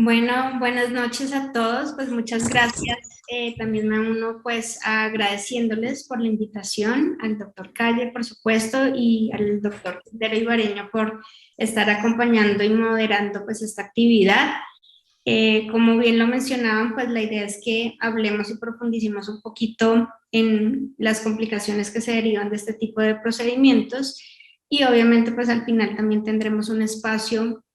Bueno, buenas noches a todos, pues muchas gracias. También me uno pues agradeciéndoles por la invitación, al doctor Calle por supuesto y al doctor Quintero Ibareño por estar acompañando y moderando pues esta actividad. Como bien lo mencionaban, pues la idea es que hablemos y profundicemos un poquito en las complicaciones que se derivan de este tipo de procedimientos y obviamente pues al final también tendremos un espacio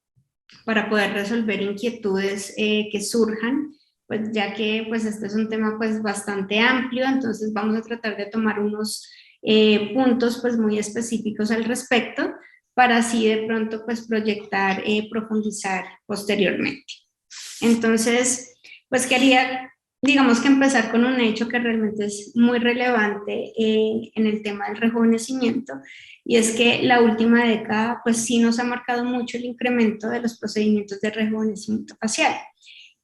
para poder resolver inquietudes que surjan, pues ya que pues este es un tema pues bastante amplio, entonces vamos a tratar de tomar unos puntos pues muy específicos al respecto para así de pronto pues proyectar, profundizar posteriormente. Entonces, pues quería, digamos que empezar con un hecho que realmente es muy relevante en el tema del rejuvenecimiento, y es que la última década, pues sí nos ha marcado mucho el incremento de los procedimientos de rejuvenecimiento facial.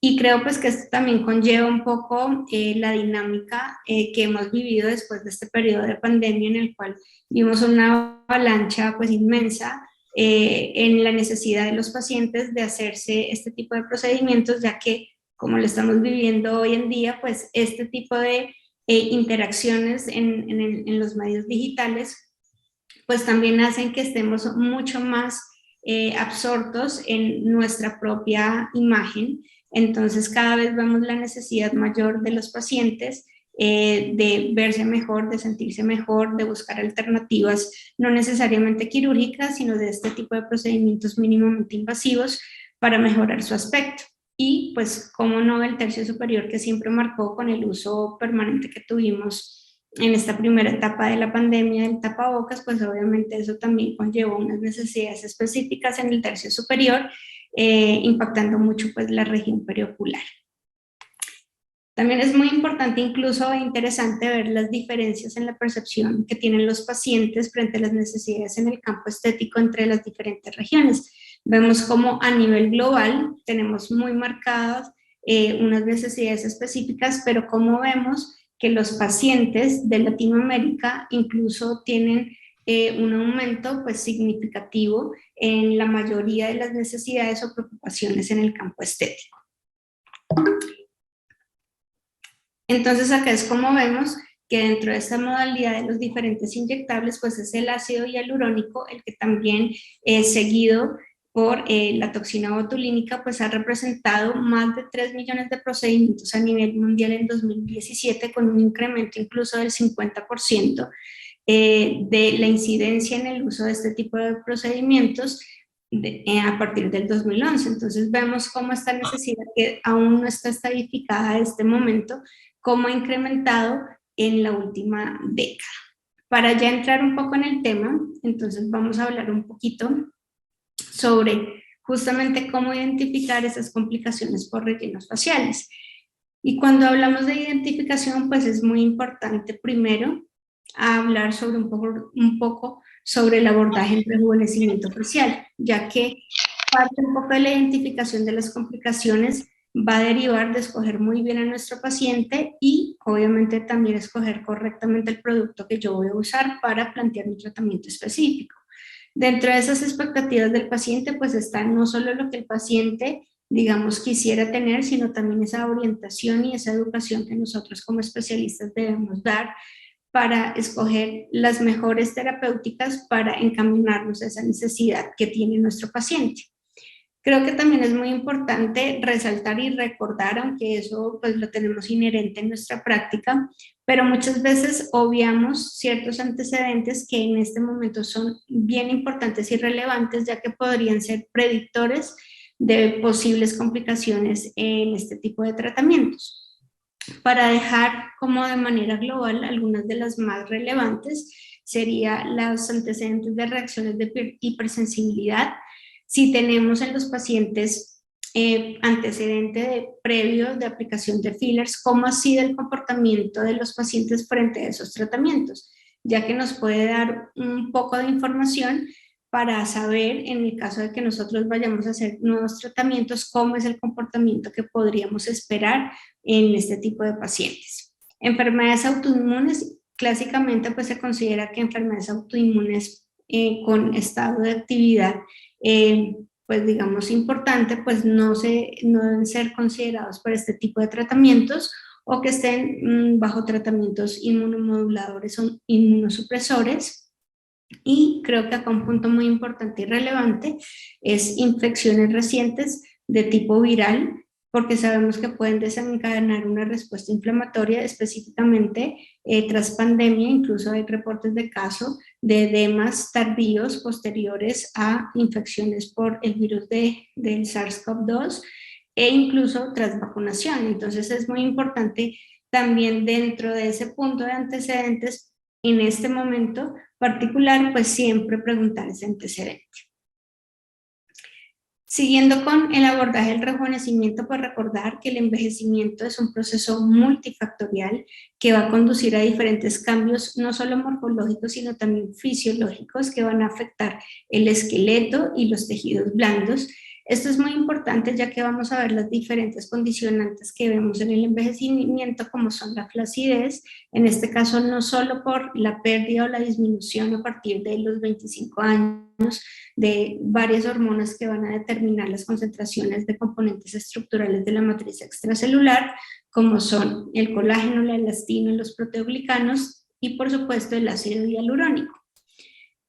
Y creo pues que esto también conlleva un poco la dinámica que hemos vivido después de este periodo de pandemia en el cual vimos una avalancha pues inmensa en la necesidad de los pacientes de hacerse este tipo de procedimientos, ya que como lo estamos viviendo hoy en día, pues este tipo de interacciones en los medios digitales pues también hacen que estemos mucho más absortos en nuestra propia imagen. Entonces cada vez vemos la necesidad mayor de los pacientes de verse mejor, de sentirse mejor, de buscar alternativas no necesariamente quirúrgicas, sino de este tipo de procedimientos mínimamente invasivos para mejorar su aspecto. Y pues, como no, el tercio superior que siempre marcó con el uso permanente que tuvimos en esta primera etapa de la pandemia del tapabocas, pues obviamente eso también conllevó unas necesidades específicas en el tercio superior, impactando mucho pues la región periocular. También es muy importante, incluso interesante, ver las diferencias en la percepción que tienen los pacientes frente a las necesidades en el campo estético entre las diferentes regiones. Vemos como a nivel global tenemos muy marcadas unas necesidades específicas, pero como vemos que los pacientes de Latinoamérica incluso tienen un aumento pues significativo en la mayoría de las necesidades o preocupaciones en el campo estético. Entonces acá es como vemos que dentro de esta modalidad de los diferentes inyectables, pues es el ácido hialurónico el que también seguido por la toxina botulínica, pues ha representado más de 3 millones de procedimientos a nivel mundial en 2017, con un incremento incluso del 50% de la incidencia en el uso de este tipo de procedimientos a partir del 2011. Entonces vemos cómo esta necesidad que aún no está estadificada en este momento, cómo ha incrementado en la última década. Para ya entrar un poco en el tema, entonces vamos a hablar un poquito sobre justamente cómo identificar esas complicaciones por rellenos faciales. Y cuando hablamos de identificación, pues es muy importante primero hablar sobre un poco sobre el abordaje en rejuvenecimiento facial, ya que parte un poco de la identificación de las complicaciones va a derivar de escoger muy bien a nuestro paciente y obviamente también escoger correctamente el producto que yo voy a usar para plantear mi tratamiento específico. Dentro de esas expectativas del paciente, pues está no solo lo que el paciente, digamos, quisiera tener, sino también esa orientación y esa educación que nosotros como especialistas debemos dar para escoger las mejores terapéuticas para encaminarnos a esa necesidad que tiene nuestro paciente. Creo que también es muy importante resaltar y recordar, aunque eso pues lo tenemos inherente en nuestra práctica, pero muchas veces obviamos ciertos antecedentes que en este momento son bien importantes y relevantes, ya que podrían ser predictores de posibles complicaciones en este tipo de tratamientos. Para dejar como de manera global algunas de las más relevantes, serían los antecedentes de reacciones de hipersensibilidad. Si tenemos en los pacientes antecedente de previo de aplicación de fillers, cómo ha sido el comportamiento de los pacientes frente a esos tratamientos, ya que nos puede dar un poco de información para saber, en el caso de que nosotros vayamos a hacer nuevos tratamientos, cómo es el comportamiento que podríamos esperar en este tipo de pacientes. Enfermedades autoinmunes, clásicamente pues se considera que enfermedades autoinmunes con estado de actividad pues digamos importante, pues no deben ser considerados para este tipo de tratamientos, o que estén bajo tratamientos inmunomoduladores o inmunosupresores. Y creo que acá un punto muy importante y relevante es infecciones recientes de tipo viral, porque sabemos que pueden desencadenar una respuesta inflamatoria, específicamente tras pandemia. Incluso hay reportes de casos de edemas tardíos posteriores a infecciones por el virus del SARS-CoV-2, e incluso tras vacunación. Entonces es muy importante también, dentro de ese punto de antecedentes, en este momento particular, pues siempre preguntar ese antecedente. Siguiendo con el abordaje del rejuvenecimiento, pues recordar que el envejecimiento es un proceso multifactorial que va a conducir a diferentes cambios, no solo morfológicos, sino también fisiológicos, que van a afectar el esqueleto y los tejidos blandos. Esto es muy importante, ya que vamos a ver las diferentes condicionantes que vemos en el envejecimiento, como son la flacidez, en este caso no solo por la pérdida o la disminución a partir de los 25 años, de varias hormonas que van a determinar las concentraciones de componentes estructurales de la matriz extracelular, como son el colágeno, la elastina, los proteoglicanos y por supuesto el ácido hialurónico.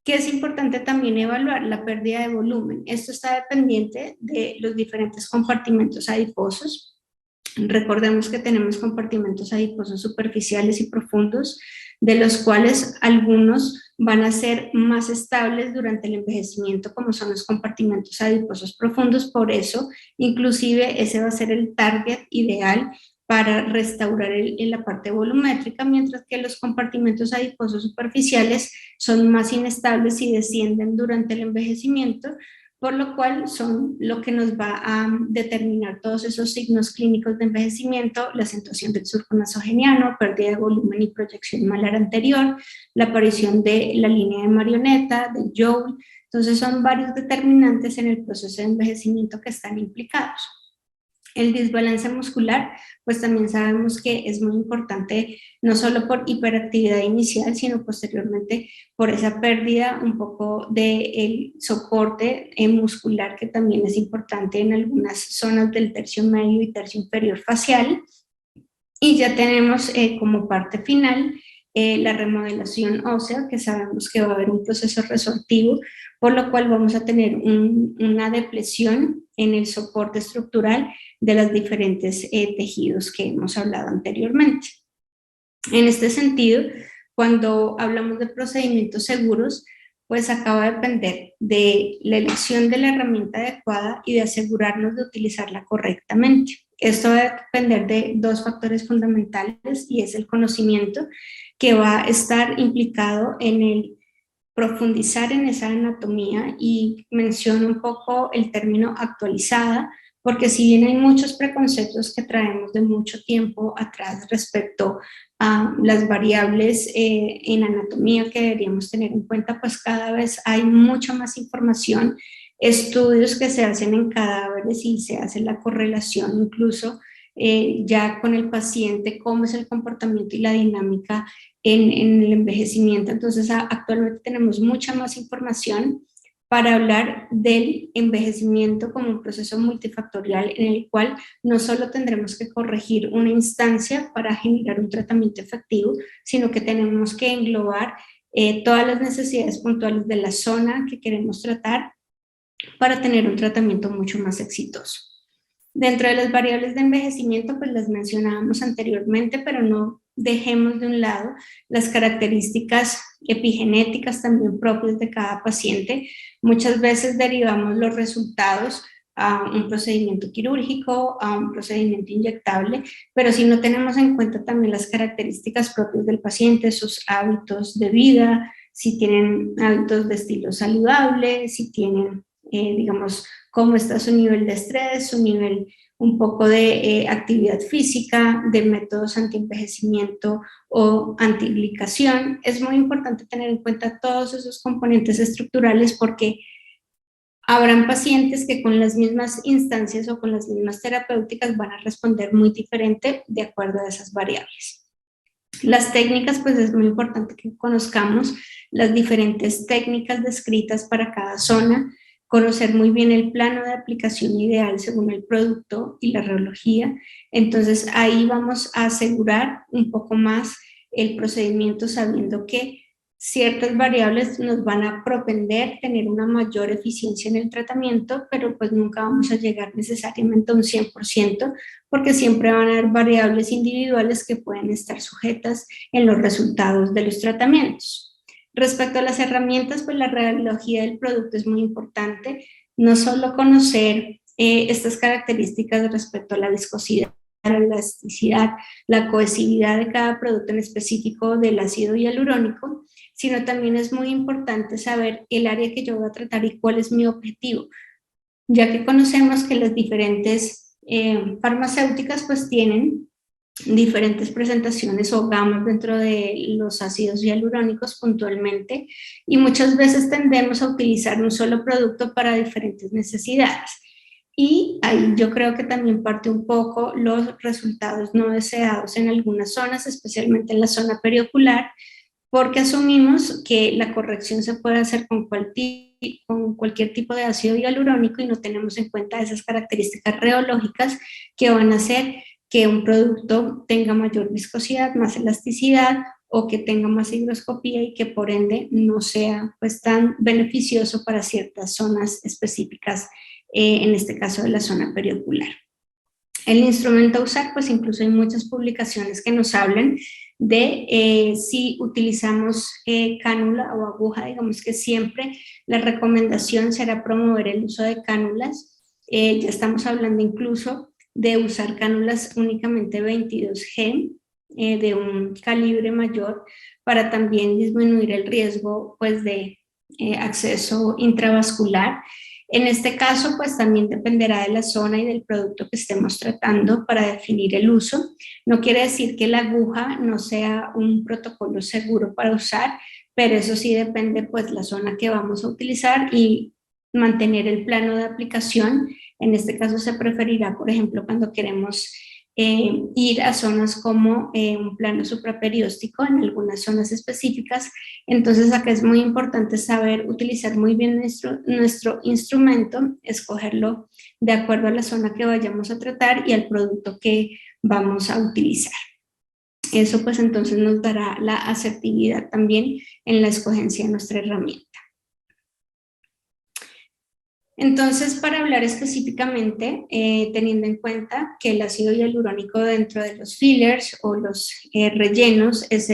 Que es importante también evaluar la pérdida de volumen. Esto está dependiente de los diferentes compartimentos adiposos. Recordemos que tenemos compartimentos adiposos superficiales y profundos, de los cuales algunos van a ser más estables durante el envejecimiento, como son los compartimentos adiposos profundos. Por eso, inclusive, ese va a ser el target ideal para restaurar la parte volumétrica, mientras que los compartimentos adiposos superficiales son más inestables y descienden durante el envejecimiento, por lo cual son lo que nos va a determinar todos esos signos clínicos de envejecimiento: la acentuación del surco nasogeniano, pérdida de volumen y proyección malar anterior, la aparición de la línea de marioneta, del Joule. Entonces son varios determinantes en el proceso de envejecimiento que están implicados. El desbalance muscular, pues también sabemos que es muy importante, no solo por hiperactividad inicial, sino posteriormente por esa pérdida un poco del soporte muscular, que también es importante en algunas zonas del tercio medio y tercio inferior facial. Y ya tenemos como parte final la remodelación ósea, que sabemos que va a haber un proceso resortivo, por lo cual vamos a tener una depresión en el soporte estructural de los diferentes tejidos que hemos hablado anteriormente. En este sentido, cuando hablamos de procedimientos seguros, pues acá va a depender de la elección de la herramienta adecuada y de asegurarnos de utilizarla correctamente. Esto va a depender de dos factores fundamentales, y es el conocimiento, que va a estar implicado en el profundizar en esa anatomía, y menciono un poco el término actualizada, porque si bien hay muchos preconceptos que traemos de mucho tiempo atrás respecto a las variables en anatomía que deberíamos tener en cuenta, pues cada vez hay mucha más información, estudios que se hacen en cadáveres y se hace la correlación incluso ya con el paciente, cómo es el comportamiento y la dinámica en el envejecimiento. Entonces actualmente tenemos mucha más información para hablar del envejecimiento como un proceso multifactorial, en el cual no solo tendremos que corregir una instancia para generar un tratamiento efectivo, sino que tenemos que englobar todas las necesidades puntuales de la zona que queremos tratar para tener un tratamiento mucho más exitoso. Dentro de las variables de envejecimiento, pues las mencionábamos anteriormente, pero no dejemos de un lado las características epigenéticas también propias de cada paciente. Muchas veces derivamos los resultados a un procedimiento quirúrgico, a un procedimiento inyectable, pero si no tenemos en cuenta también las características propias del paciente, sus hábitos de vida, si tienen hábitos de estilo saludable, si tienen, digamos, cómo está su nivel de estrés, su nivel un poco de actividad física, de métodos antienvejecimiento o antiglicación. Es muy importante tener en cuenta todos esos componentes estructurales, porque habrán pacientes que con las mismas instancias o con las mismas terapéuticas van a responder muy diferente de acuerdo a esas variables. Las técnicas, pues es muy importante que conozcamos las diferentes técnicas descritas para cada zona, conocer muy bien el plano de aplicación ideal según el producto y la radiología. Entonces ahí vamos a asegurar un poco más el procedimiento sabiendo que ciertas variables nos van a propender tener una mayor eficiencia en el tratamiento, pero pues nunca vamos a llegar necesariamente a un 100%, porque siempre van a haber variables individuales que pueden estar sujetas en los resultados de los tratamientos. Respecto a las herramientas, pues la radiología del producto es muy importante, no solo conocer estas características respecto a la viscosidad, la elasticidad, la cohesividad de cada producto en específico del ácido hialurónico, sino también es muy importante saber el área que yo voy a tratar y cuál es mi objetivo, ya que conocemos que las diferentes farmacéuticas pues tienen diferentes presentaciones o gamas dentro de los ácidos hialurónicos puntualmente, y muchas veces tendemos a utilizar un solo producto para diferentes necesidades. Y ahí yo creo que también parte un poco los resultados no deseados en algunas zonas, especialmente en la zona periocular, porque asumimos que la corrección se puede hacer con cualquier tipo de ácido hialurónico y no tenemos en cuenta esas características reológicas que van a hacer que un producto tenga mayor viscosidad, más elasticidad o que tenga más higroscopía y que por ende no sea pues tan beneficioso para ciertas zonas específicas, en este caso de la zona periocular. El instrumento a usar, pues incluso hay muchas publicaciones que nos hablan de si utilizamos cánula o aguja, digamos que siempre la recomendación será promover el uso de cánulas. Ya estamos hablando incluso de usar cánulas únicamente 22G, de un calibre mayor, para también disminuir el riesgo pues, de acceso intravascular. En este caso, pues también dependerá de la zona y del producto que estemos tratando para definir el uso. No quiere decir que la aguja no sea un protocolo seguro para usar, pero eso sí depende pues la zona que vamos a utilizar y mantener el plano de aplicación. En este caso se preferirá, por ejemplo, cuando queremos ir a zonas como un plano supraperióstico en algunas zonas específicas. Entonces acá es muy importante saber utilizar muy bien nuestro instrumento, escogerlo de acuerdo a la zona que vayamos a tratar y al producto que vamos a utilizar. Eso pues entonces nos dará la asertividad también en la escogencia de nuestra herramienta. Entonces, para hablar específicamente, teniendo en cuenta que el ácido hialurónico dentro de los fillers o los rellenos es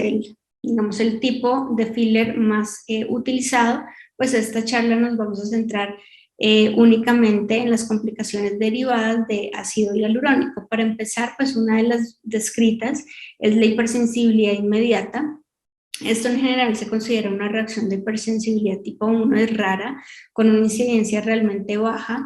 digamos, el tipo de filler más utilizado, pues esta charla nos vamos a centrar únicamente en las complicaciones derivadas de ácido hialurónico. Para empezar, pues una de las descritas es la hipersensibilidad inmediata. Esto en general se considera una reacción de hipersensibilidad tipo 1, es rara, con una incidencia realmente baja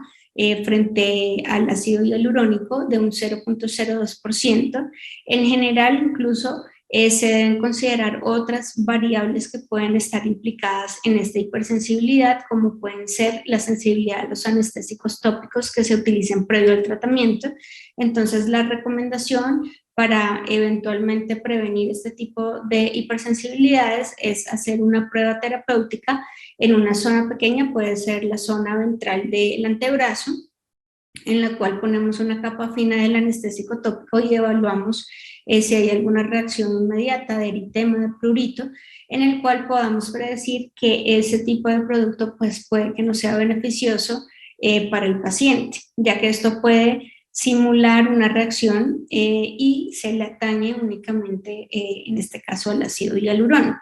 frente al ácido hialurónico de un 0.02%. En general, incluso se deben considerar otras variables que pueden estar implicadas en esta hipersensibilidad, como pueden ser la sensibilidad a los anestésicos tópicos que se utilicen previo al tratamiento. Entonces, la recomendación para eventualmente prevenir este tipo de hipersensibilidades es hacer una prueba terapéutica en una zona pequeña, puede ser la zona ventral del antebrazo, en la cual ponemos una capa fina del anestésico tópico y evaluamos si hay alguna reacción inmediata de eritema, de prurito, en el cual podamos predecir que ese tipo de producto pues, puede que no sea beneficioso para el paciente, ya que esto puede simular una reacción y se le atañe únicamente, en este caso, al ácido hialurónico.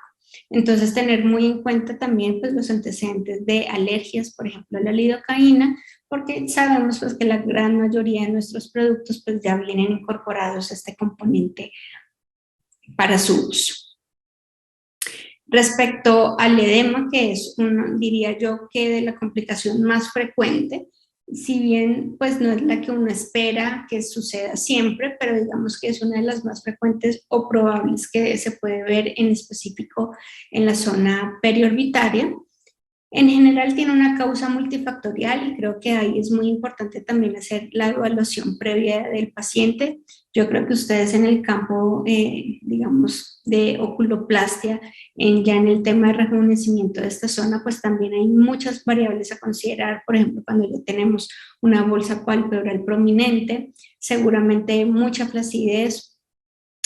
Entonces, tener muy en cuenta también pues, los antecedentes de alergias, por ejemplo, a la lidocaína, porque sabemos pues, que la gran mayoría de nuestros productos pues, ya vienen incorporados a este componente para su uso. Respecto al edema, que es, diría yo, que de la complicación más frecuente, si bien pues no es la que uno espera que suceda siempre, pero digamos que es una de las más frecuentes o probables que se puede ver en específico en la zona periorbitaria. En general tiene una causa multifactorial y creo que ahí es muy importante también hacer la evaluación previa del paciente. Yo creo que ustedes en el campo, digamos, de oculoplastia, ya en el tema de rejuvenecimiento de esta zona, pues también hay muchas variables a considerar. Por ejemplo, cuando ya tenemos una bolsa palpebral prominente, seguramente mucha flacidez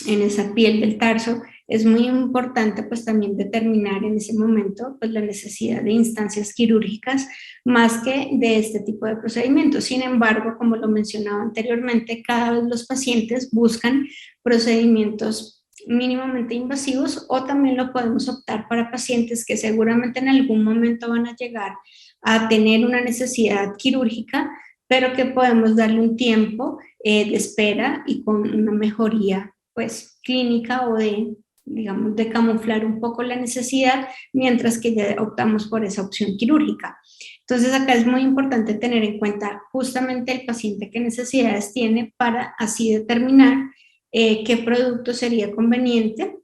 en esa piel del tarso. Es muy importante pues también determinar en ese momento pues la necesidad de instancias quirúrgicas más que de este tipo de procedimientos. Sin embargo, como lo mencionaba anteriormente, cada vez los pacientes buscan procedimientos mínimamente invasivos, o también lo podemos optar para pacientes que seguramente en algún momento van a llegar a tener una necesidad quirúrgica, pero que podemos darle un tiempo de espera y con una mejoría pues clínica, o de, digamos, de camuflar un poco la necesidad, mientras que ya optamos por esa opción quirúrgica. Entonces acá es muy importante tener en cuenta justamente el paciente qué necesidades tiene, para así determinar qué producto sería conveniente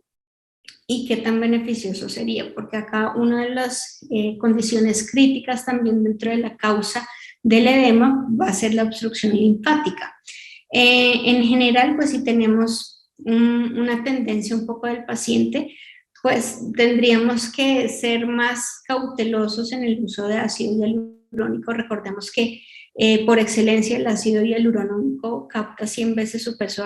y qué tan beneficioso sería, porque acá una de las condiciones críticas también dentro de la causa del edema va a ser la obstrucción linfática. En general, pues si tenemos una tendencia un poco del paciente, pues tendríamos que ser más cautelosos en el uso de ácido hialurónico. Recordemos que por excelencia el ácido hialurónico capta 100 veces su peso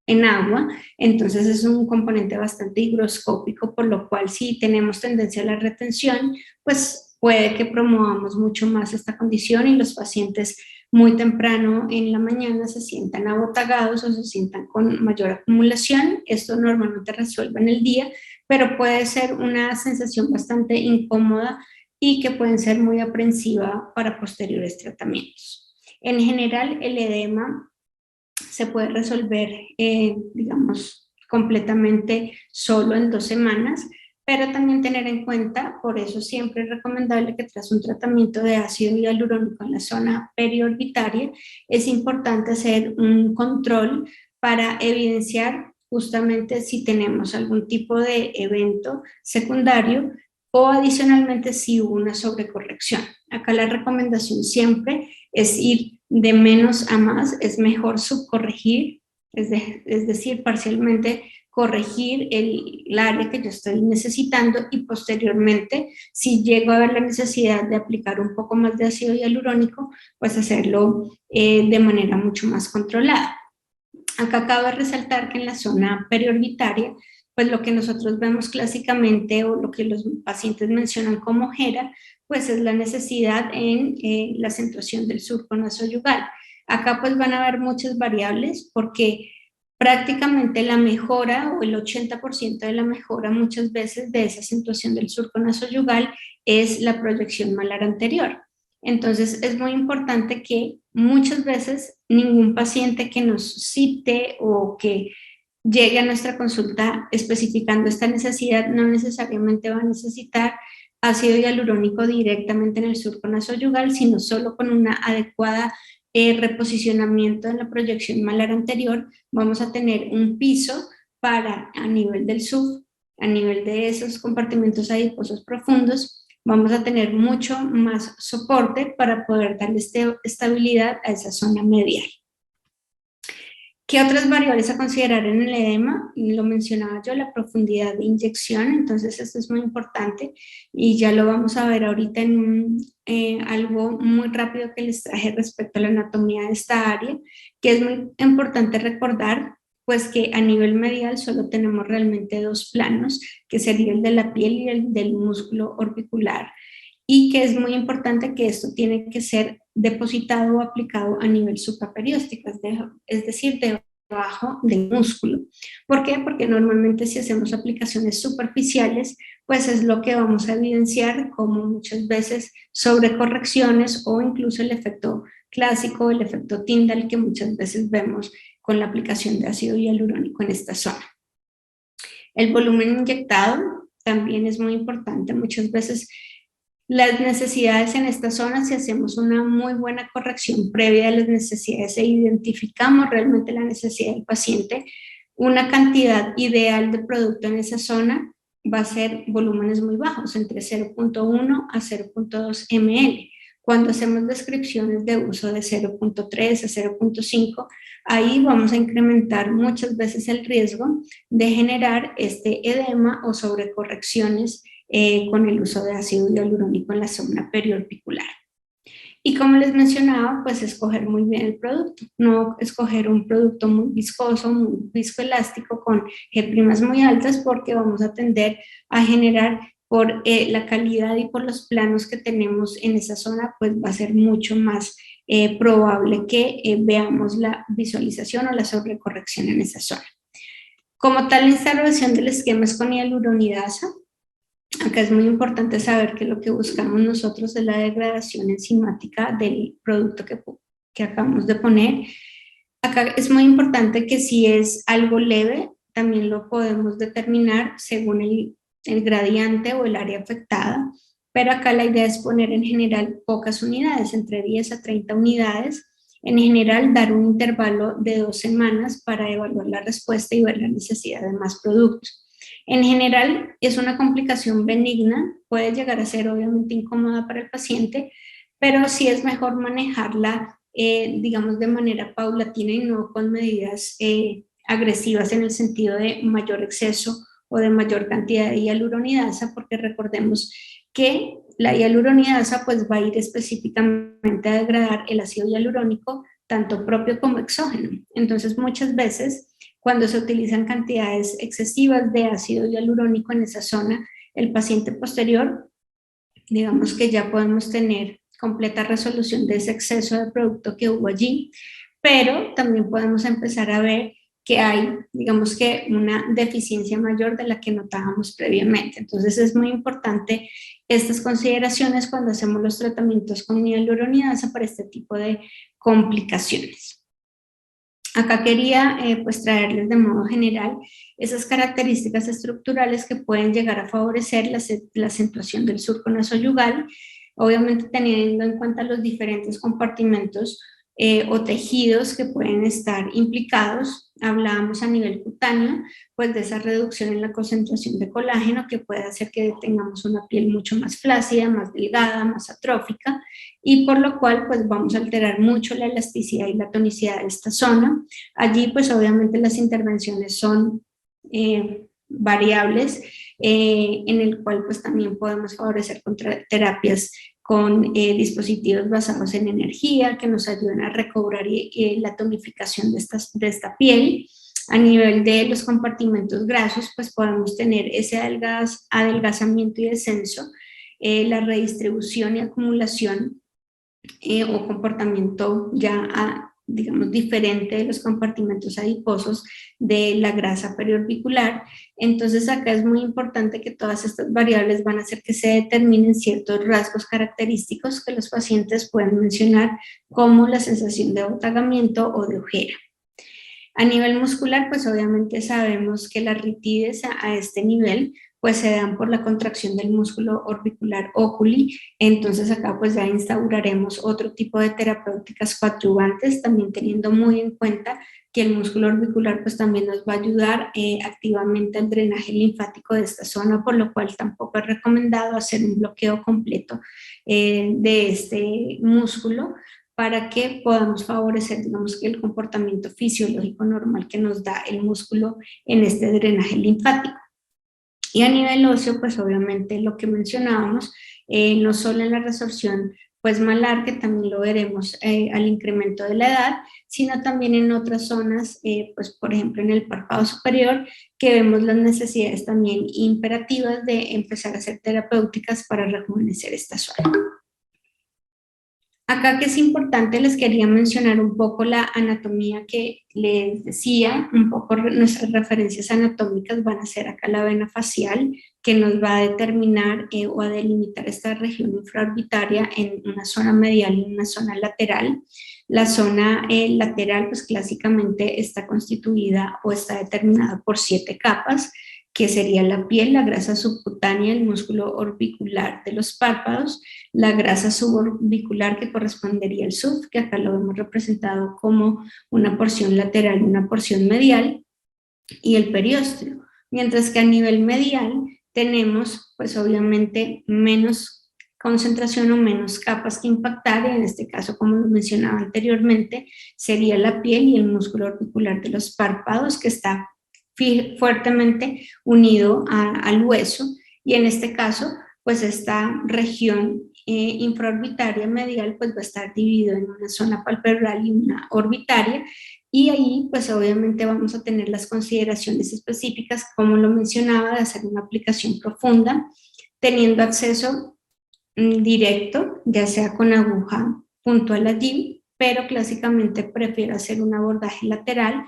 en agua, entonces es un componente bastante higroscópico, por lo cual si tenemos tendencia a la retención, pues puede que promovamos mucho más esta condición y los pacientes muy temprano en la mañana se sientan abotagados o se sientan con mayor acumulación. Esto normalmente resuelve en el día, pero puede ser una sensación bastante incómoda y que pueden ser muy aprensiva para posteriores tratamientos. En general, el edema se puede resolver, digamos, completamente solo en 2 semanas, pero también tener en cuenta, por eso siempre es recomendable que tras un tratamiento de ácido hialurónico en la zona periorbitaria, es importante hacer un control para evidenciar justamente si tenemos algún tipo de evento secundario, o adicionalmente si hubo una sobrecorrección. Acá la recomendación siempre es ir de menos a más. Es mejor subcorregir, es decir, parcialmente corregir el área que yo estoy necesitando, y posteriormente, si llego a ver la necesidad de aplicar un poco más de ácido hialurónico, pues hacerlo de manera mucho más controlada. Acá cabe resaltar que en la zona periorbitaria, pues lo que nosotros vemos clásicamente, o lo que los pacientes mencionan como ojera, pues es la necesidad en la acentuación del surco nasoyugal. Acá pues van a haber muchas variables, porque prácticamente la mejora, o el 80% de la mejora muchas veces de esa acentuación del surco nasoyugal, es la proyección malar anterior. Entonces es muy importante que muchas veces ningún paciente que nos cite o que llegue a nuestra consulta especificando esta necesidad no necesariamente va a necesitar ácido hialurónico directamente en el surco nasoyugal, sino solo con una adecuada reposicionamiento en la proyección malar anterior vamos a tener un piso para, a nivel del sub, a nivel de esos compartimentos adiposos profundos, vamos a tener mucho más soporte para poder darle estabilidad a esa zona medial. ¿Qué otras variables a considerar en el edema? Lo mencionaba yo, la profundidad de inyección. Entonces esto es muy importante y ya lo vamos a ver ahorita en algo muy rápido que les traje respecto a la anatomía de esta área, que es muy importante recordar pues que a nivel medial solo tenemos realmente 2 planos, que sería el de la piel y el del músculo orbicular, y que es muy importante que esto tiene que ser depositado o aplicado a nivel supraperióstico, es decir, debajo del músculo. ¿Por qué? Porque normalmente si hacemos aplicaciones superficiales, pues es lo que vamos a evidenciar como muchas veces sobrecorrecciones, o incluso el efecto clásico, el efecto Tyndall, que muchas veces vemos con la aplicación de ácido hialurónico en esta zona. El volumen inyectado también es muy importante. Muchas veces las necesidades en esta zona, si hacemos una muy buena corrección previa de las necesidades e identificamos realmente la necesidad del paciente, una cantidad ideal de producto en esa zona va a ser volúmenes muy bajos, entre 0.1 a 0.2 ml. Cuando hacemos descripciones de uso de 0.3 a 0.5, ahí vamos a incrementar muchas veces el riesgo de generar este edema o sobrecorrecciones con el uso de ácido hialurónico en la zona periorbicular. Y como les mencionaba, pues escoger muy bien el producto, no escoger un producto muy viscoso, muy viscoelástico con G' muy altas, porque vamos a tender a generar por la calidad y por los planos que tenemos en esa zona, pues va a ser mucho más probable que veamos la visualización o la sobrecorrección en esa zona. Como tal, la instalación del esquema es con hialuronidasa. Acá es muy importante saber que lo que buscamos nosotros es la degradación enzimática del producto que acabamos de poner. Acá es muy importante que si es algo leve, también lo podemos determinar según el gradiente o el área afectada, pero acá la idea es poner en general pocas unidades, entre 10 a 30 unidades, en general dar un intervalo de 2 semanas para evaluar la respuesta y ver la necesidad de más productos. En general es una complicación benigna, puede llegar a ser obviamente incómoda para el paciente, pero sí es mejor manejarla, digamos, de manera paulatina y no con medidas agresivas en el sentido de mayor exceso o de mayor cantidad de hialuronidasa, porque recordemos que la hialuronidasa pues va a ir específicamente a degradar el ácido hialurónico, tanto propio como exógeno. Entonces muchas veces cuando se utilizan cantidades excesivas de ácido hialurónico en esa zona, el paciente posterior, digamos que ya podemos tener completa resolución de ese exceso de producto que hubo allí, pero también podemos empezar a ver que hay, digamos que una deficiencia mayor de la que notábamos previamente. Entonces es muy importante estas consideraciones cuando hacemos los tratamientos con hialuronidasa para este tipo de complicaciones. Acá quería pues traerles de modo general esas características estructurales que pueden llegar a favorecer la acentuación del surco nasoyugal, obviamente teniendo en cuenta los diferentes compartimentos o tejidos que pueden estar implicados. Hablábamos a nivel cutáneo, pues de esa reducción en la concentración de colágeno que puede hacer que tengamos una piel mucho más flácida, más delgada, más atrófica, y por lo cual pues vamos a alterar mucho la elasticidad y la tonicidad de esta zona. Allí pues obviamente las intervenciones son variables, en el cual pues también podemos favorecer con terapias con dispositivos basados en energía que nos ayuden a recobrar la tonificación de esta piel. A nivel de los compartimentos grasos, pues podemos tener ese adelgazamiento y descenso, la redistribución y acumulación o comportamiento ya, digamos, diferente de los compartimentos adiposos de la grasa periorbicular. Entonces acá es muy importante que todas estas variables van a hacer que se determinen ciertos rasgos característicos que los pacientes pueden mencionar, como la sensación de abotagamiento o de ojera. A nivel muscular, pues obviamente sabemos que las ritides a este nivel pues se dan por la contracción del músculo orbicular oculi. Entonces acá pues ya instauraremos otro tipo de terapéuticas coadyuvantes, también teniendo muy en cuenta que el músculo orbicular pues también nos va a ayudar activamente al drenaje linfático de esta zona, por lo cual tampoco es recomendado hacer un bloqueo completo de este músculo, para que podamos favorecer, digamos, que el comportamiento fisiológico normal que nos da el músculo en este drenaje linfático. Y a nivel óseo, pues obviamente lo que mencionábamos, no solo en la resorción pues malar, que también lo veremos al incremento de la edad, sino también en otras zonas, pues por ejemplo en el párpado superior, que vemos las necesidades también imperativas de empezar a hacer terapéuticas para rejuvenecer esta zona. Acá que es importante, les quería mencionar un poco la anatomía que les decía, un poco nuestras referencias anatómicas van a ser acá la vena facial, que nos va a determinar o a delimitar esta región infraorbitaria en una zona medial y una zona lateral. La zona lateral pues clásicamente está constituida o está determinada por 7 capas, que sería la piel, la grasa subcutánea, el músculo orbicular de los párpados, la grasa suborbicular que correspondería al SUF, que acá lo hemos representado como una porción lateral y una porción medial, y el periósteo. Mientras que a nivel medial tenemos pues obviamente menos concentración o menos capas que impactar, y en este caso, como lo mencionaba anteriormente, sería la piel y el músculo orbicular de los párpados, que está fuertemente unido al hueso, y en este caso pues esta región infraorbitaria medial pues va a estar dividido en una zona palpebral y una orbitaria, y ahí pues obviamente vamos a tener las consideraciones específicas, como lo mencionaba, de hacer una aplicación profunda, teniendo acceso directo, ya sea con aguja puntual allí, pero clásicamente prefiero hacer un abordaje lateral,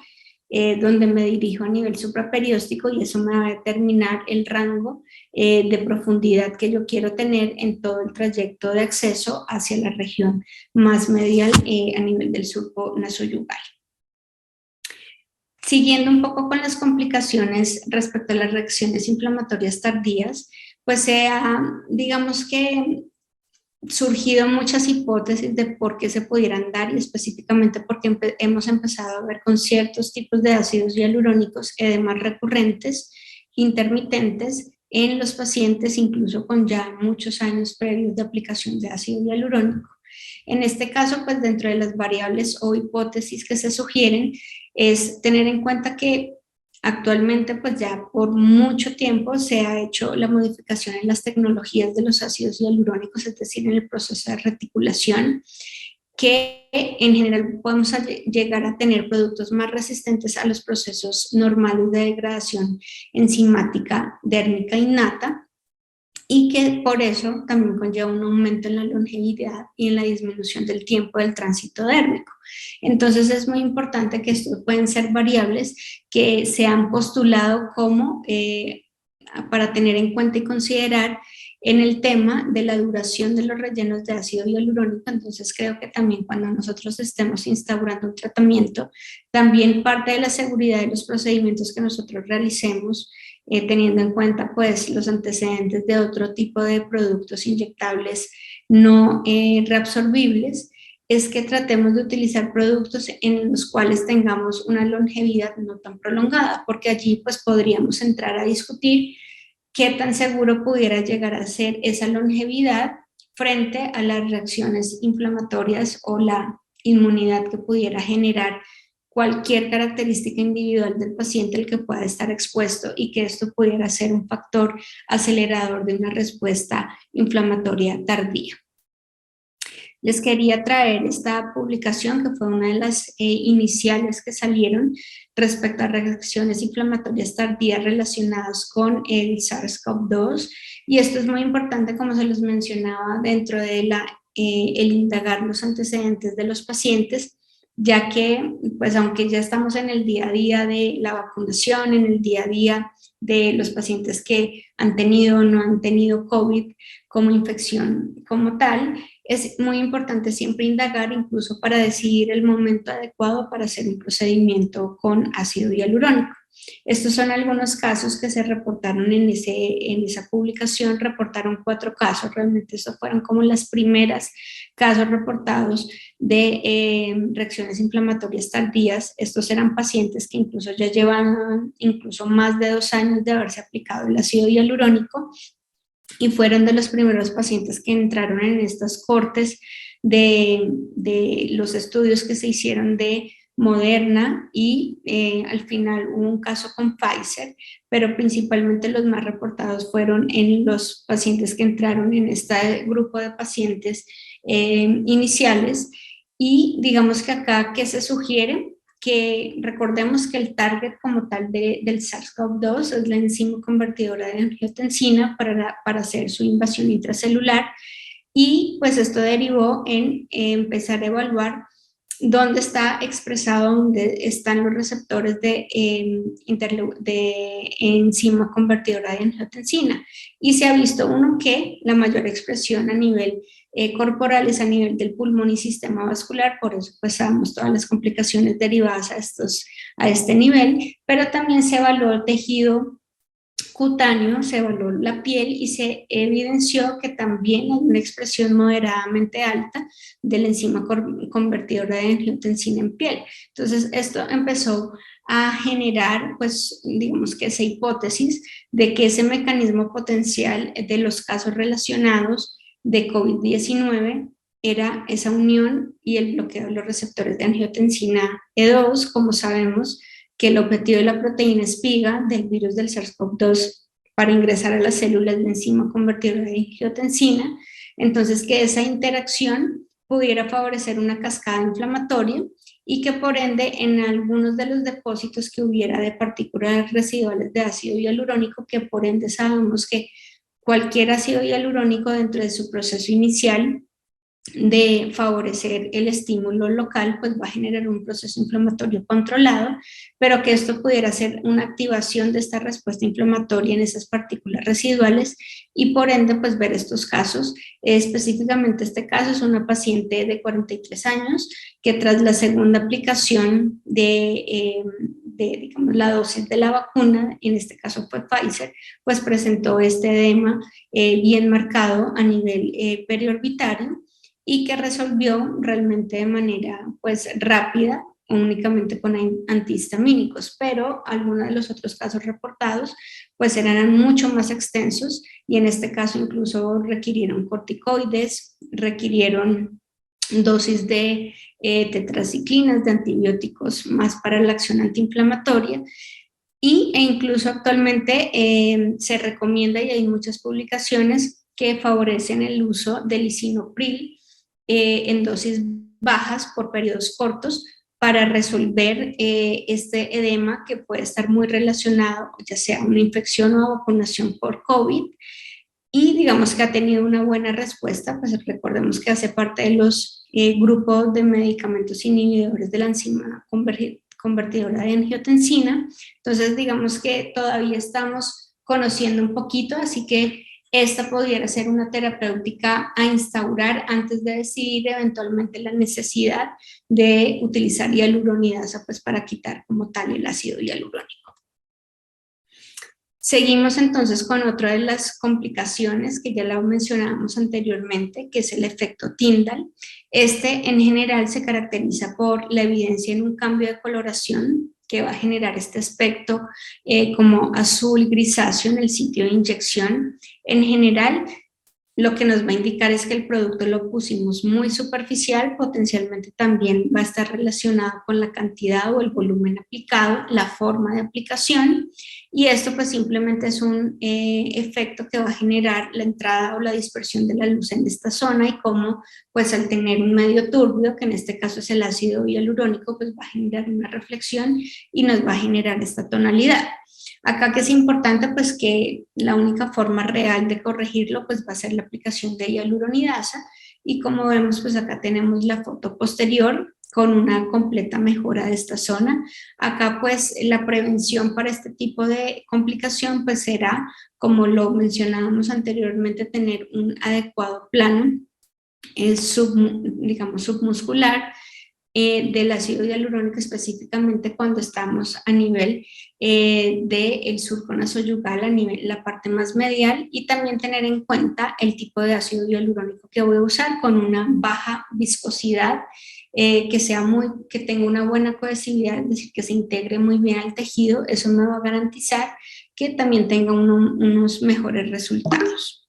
donde me dirijo a nivel supraperióstico, y eso me va a determinar el rango de profundidad que yo quiero tener en todo el trayecto de acceso hacia la región más medial a nivel del surco nasoyugal. Siguiendo un poco con las complicaciones respecto a las reacciones inflamatorias tardías, pues digamos que surgido muchas hipótesis de por qué se pudieran dar, y específicamente porque hemos empezado a ver con ciertos tipos de ácidos hialurónicos edemas recurrentes, intermitentes, en los pacientes incluso con ya muchos años previos de aplicación de ácido hialurónico. En este caso, pues dentro de las variables o hipótesis que se sugieren es tener en cuenta que actualmente, pues ya por mucho tiempo se ha hecho la modificación en las tecnologías de los ácidos hialurónicos, es decir, en el proceso de reticulación, que en general podemos llegar a tener productos más resistentes a los procesos normales de degradación enzimática dérmica innata, y que por eso también conlleva un aumento en la longevidad y en la disminución del tiempo del tránsito dérmico. Entonces es muy importante que estos pueden ser variables que se han postulado como para tener en cuenta y considerar en el tema de la duración de los rellenos de ácido hialurónico. Entonces creo que también cuando nosotros estemos instaurando un tratamiento, también parte de la seguridad de los procedimientos que nosotros realicemos, teniendo en cuenta pues los antecedentes de otro tipo de productos inyectables no reabsorbibles, es que tratemos de utilizar productos en los cuales tengamos una longevidad no tan prolongada, porque allí pues podríamos entrar a discutir qué tan seguro pudiera llegar a ser esa longevidad frente a las reacciones inflamatorias o la inmunidad que pudiera generar cualquier característica individual del paciente al que pueda estar expuesto, y que esto pudiera ser un factor acelerador de una respuesta inflamatoria tardía. Les quería traer esta publicación, que fue una de las iniciales que salieron respecto a reacciones inflamatorias tardías relacionadas con el SARS-CoV-2, y esto es muy importante, como se les mencionaba, dentro de el indagar los antecedentes de los pacientes, ya que, pues aunque ya estamos en el día a día de la vacunación, en el día a día de los pacientes que han tenido o no han tenido COVID como infección como tal, es muy importante siempre indagar, incluso para decidir el momento adecuado para hacer un procedimiento con ácido hialurónico. Estos son algunos casos que se reportaron en esa publicación. Reportaron 4 casos, realmente estos fueron como las primeras casos reportados de reacciones inflamatorias tardías. Estos eran pacientes que incluso ya llevaban incluso más de 2 años de haberse aplicado el ácido hialurónico, y fueron de los primeros pacientes que entraron en estas cortes de los estudios que se hicieron de Moderna, y al final hubo un caso con Pfizer, pero principalmente los más reportados fueron en los pacientes que entraron en este grupo de pacientes iniciales. Y digamos que acá, ¿qué se sugiere? Que recordemos que el target como tal del SARS-CoV-2 es la enzima convertidora de angiotensina para hacer su invasión intracelular, y pues esto derivó en empezar a evaluar dónde está expresado, dónde están los receptores de enzima convertidora de angiotensina, y se ha visto uno que la mayor expresión a nivel corporal es a nivel del pulmón y sistema vascular. Por eso pues sabemos todas las complicaciones derivadas a este nivel, pero también se evaluó el tejido cutáneo, se evaluó la piel y se evidenció que también hay una expresión moderadamente alta de la enzima convertidora de angiotensina en piel. Entonces, esto empezó a generar, pues, digamos que esa hipótesis de que ese mecanismo potencial de los casos relacionados de COVID-19 era esa unión y el bloqueo de los receptores de angiotensina E2, como sabemos, que el objetivo de la proteína espiga del virus del SARS-CoV-2 para ingresar a las células de enzima convertidora de angiotensina, entonces que esa interacción pudiera favorecer una cascada inflamatoria y que por ende en algunos de los depósitos que hubiera de partículas residuales de ácido hialurónico, que por ende sabemos que cualquier ácido hialurónico dentro de su proceso inicial de favorecer el estímulo local, pues va a generar un proceso inflamatorio controlado, pero que esto pudiera ser una activación de esta respuesta inflamatoria en esas partículas residuales y por ende, pues ver estos casos. Específicamente este caso es una paciente de 43 años que tras la segunda aplicación digamos, la dosis de la vacuna, en este caso fue Pfizer, pues presentó este edema bien marcado a nivel periorbitario y que resolvió realmente de manera pues rápida, únicamente con antihistamínicos, pero algunos de los otros casos reportados pues eran mucho más extensos y en este caso incluso requirieron corticoides, requirieron dosis de tetraciclinas, de antibióticos más para la acción antiinflamatoria e incluso actualmente se recomienda y hay muchas publicaciones que favorecen el uso del lisinopril en dosis bajas por periodos cortos para resolver este edema que puede estar muy relacionado, ya sea una infección o vacunación por COVID, y digamos que ha tenido una buena respuesta, pues recordemos que hace parte de los grupos de medicamentos inhibidores de la enzima convertidora de angiotensina, entonces digamos que todavía estamos conociendo un poquito, así que esta pudiera ser una terapéutica a instaurar antes de decidir eventualmente la necesidad de utilizar hialuronidasa pues para quitar como tal el ácido hialurónico. Seguimos entonces con otra de las complicaciones que ya la mencionábamos anteriormente, que es el efecto Tyndall. Este en general se caracteriza por la evidencia en un cambio de coloración que va a generar este aspecto como azul grisáceo en el sitio de inyección. En general, lo que nos va a indicar es que el producto lo pusimos muy superficial, potencialmente también va a estar relacionado con la cantidad o el volumen aplicado, la forma de aplicación, y esto pues simplemente es un efecto que va a generar la entrada o la dispersión de la luz en esta zona y como pues al tener un medio turbio, que en este caso es el ácido hialurónico, pues va a generar una reflexión y nos va a generar esta tonalidad. Acá que es importante pues que la única forma real de corregirlo pues va a ser la aplicación de hialuronidasa y como vemos pues acá tenemos la foto posterior con una completa mejora de esta zona. Acá pues la prevención para este tipo de complicación pues será, como lo mencionábamos anteriormente, tener un adecuado plano digamos submuscular, del ácido hialurónico específicamente cuando estamos a nivel del surco nasoyugal, a nivel la parte más medial y también tener en cuenta el tipo de ácido hialurónico que voy a usar con una baja viscosidad, que tenga una buena cohesividad, es decir, que se integre muy bien al tejido. Eso me va a garantizar que también tenga unos mejores resultados.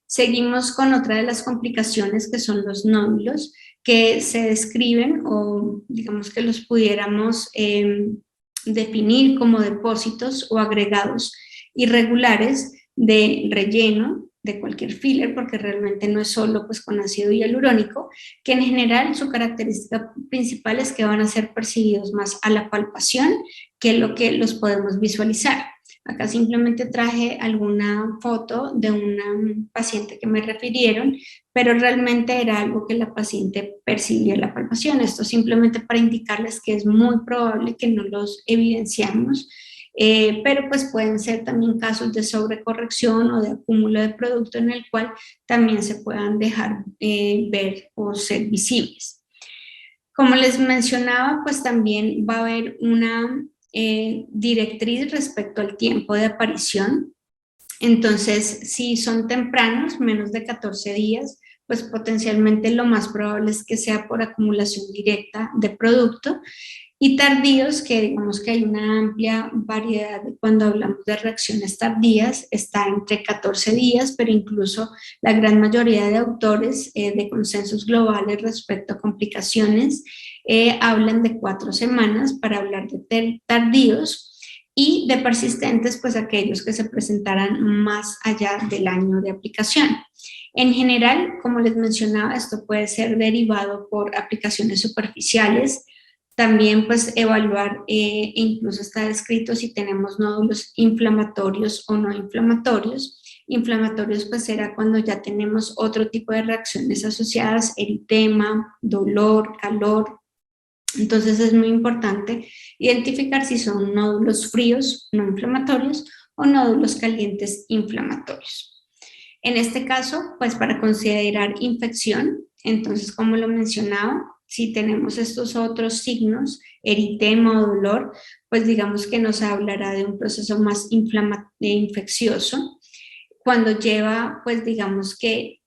Seguimos con otra de las complicaciones que son los nódulos, que se describen o digamos que los pudiéramos definir como depósitos o agregados irregulares de relleno de cualquier filler, porque realmente no es solo pues con ácido hialurónico, que en general su característica principal es que van a ser percibidos más a la palpación que lo que los podemos visualizar. Acá simplemente traje alguna foto de una paciente que me refirieron, pero realmente era algo que la paciente percibía en la palpación. Esto simplemente para indicarles que es muy probable que no los evidenciamos, pero pues pueden ser también casos de sobrecorrección o de acúmulo de producto en el cual también se puedan dejar ver o ser visibles. Como les mencionaba, pues también va a haber una directriz respecto al tiempo de aparición. Entonces, si son tempranos, menos de 14 días, pues potencialmente lo más probable es que sea por acumulación directa de producto, y tardíos, que digamos que hay una amplia variedad cuando hablamos de reacciones tardías, está entre 14 días, pero incluso la gran mayoría de autores de consensos globales respecto a complicaciones hablan de 4 semanas para hablar de tardíos, y de persistentes, pues aquellos que se presentaran más allá del año de aplicación. En general, como les mencionaba, esto puede ser derivado por aplicaciones superficiales. También pues evaluar, incluso está descrito si tenemos nódulos inflamatorios o no inflamatorios. Inflamatorios pues será cuando ya tenemos otro tipo de reacciones asociadas, eritema, dolor, calor. Entonces es muy importante identificar si son nódulos fríos no inflamatorios o nódulos calientes inflamatorios. En este caso, pues para considerar infección, entonces como lo mencionaba, si tenemos estos otros signos, eritema o dolor, pues digamos que nos hablará de un proceso más infeccioso. Cuando lleva, pues digamos que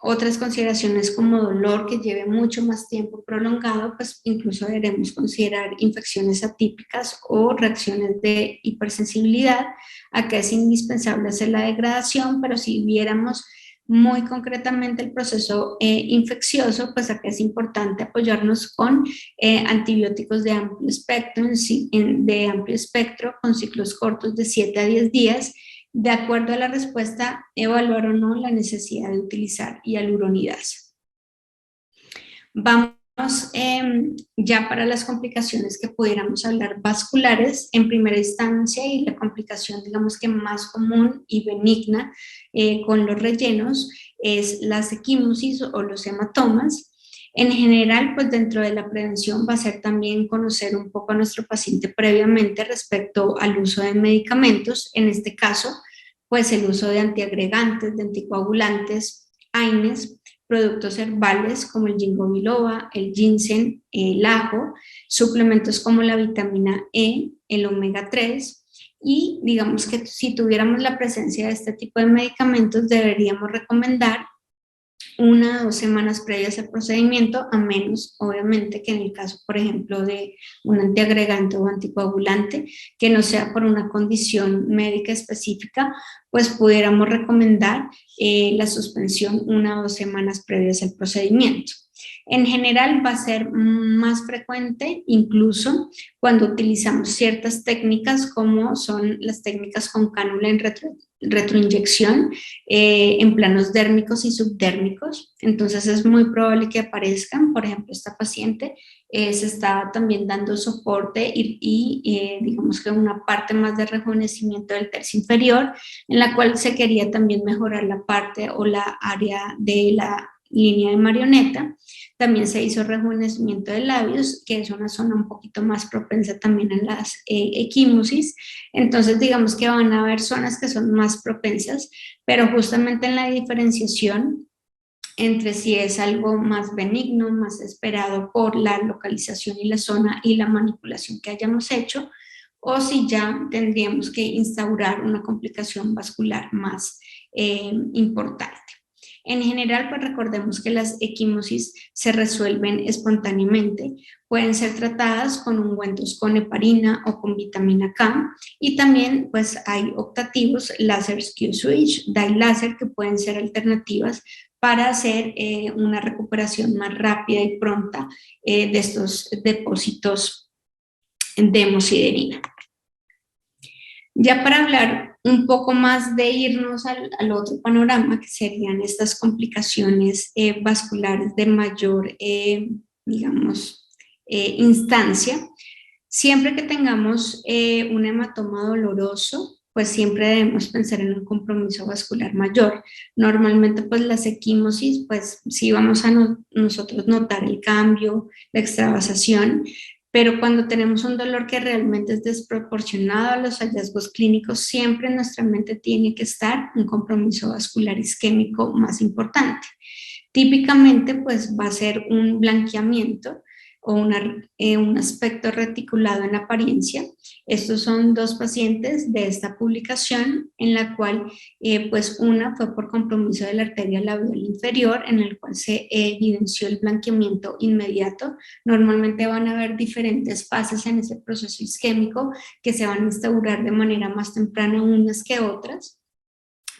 otras consideraciones como dolor que lleve mucho más tiempo prolongado, pues incluso deberemos considerar infecciones atípicas o reacciones de hipersensibilidad. Acá es indispensable hacer la degradación, pero si viéramos muy concretamente el proceso infeccioso, pues acá es importante apoyarnos con antibióticos de amplio espectro, con ciclos cortos de 7 a 10 días, de acuerdo a la respuesta, evaluar o no la necesidad de utilizar hialuronidasa. Vamos ya para las complicaciones que pudiéramos hablar vasculares en primera instancia, y la complicación digamos que más común y benigna con los rellenos es las equimosis o los hematomas. En general, pues dentro de la prevención va a ser también conocer un poco a nuestro paciente previamente respecto al uso de medicamentos, en este caso, pues el uso de antiagregantes, de anticoagulantes, AINES, productos herbales como el ginkgo biloba, el ginseng, el ajo, suplementos como la vitamina E, el omega 3, y digamos que si tuviéramos la presencia de este tipo de medicamentos deberíamos recomendar 1 o 2 semanas previas al procedimiento, a menos, obviamente, que en el caso, por ejemplo, de un antiagregante o anticoagulante, que no sea por una condición médica específica, pues pudiéramos recomendar la suspensión 1 o 2 semanas previas al procedimiento. En general va a ser más frecuente incluso cuando utilizamos ciertas técnicas como son las técnicas con cánula en retroinyección en planos dérmicos y subdérmicos. Entonces es muy probable que aparezcan. Por ejemplo, esta paciente se está también dando soporte y digamos que una parte más de rejuvenecimiento del tercio inferior, en la cual se quería también mejorar la parte o la área de la línea de marioneta. También se hizo rejuvenecimiento de labios, que es una zona un poquito más propensa también a las equimosis. Entonces, digamos que van a haber zonas que son más propensas, pero justamente en la diferenciación entre si es algo más benigno, más esperado por la localización y la zona y la manipulación que hayamos hecho, o si ya tendríamos que instaurar una complicación vascular más importante. En general, pues recordemos que las equimosis se resuelven espontáneamente, pueden ser tratadas con ungüentos con heparina o con vitamina K, y también pues hay optativos, láseres Q-switch, dye láser, que pueden ser alternativas para hacer una recuperación más rápida y pronta de estos depósitos de hemosiderina. Ya para hablar un poco más de irnos al otro panorama, que serían estas complicaciones vasculares de mayor, digamos, instancia, siempre que tengamos un hematoma doloroso, pues siempre debemos pensar en un compromiso vascular mayor. Normalmente, pues las equimosis, pues sí vamos a nosotros notar el cambio, la extravasación, pero cuando tenemos un dolor que realmente es desproporcionado a los hallazgos clínicos, siempre en nuestra mente tiene que estar un compromiso vascular isquémico más importante. Típicamente, pues va a ser un blanqueamiento o un aspecto reticulado en apariencia. Estos son dos pacientes de esta publicación en la cual pues una fue por compromiso de la arteria labial inferior en el cual se evidenció el blanqueamiento inmediato. Normalmente van a haber diferentes fases en ese proceso isquémico que se van a instaurar de manera más temprana unas que otras.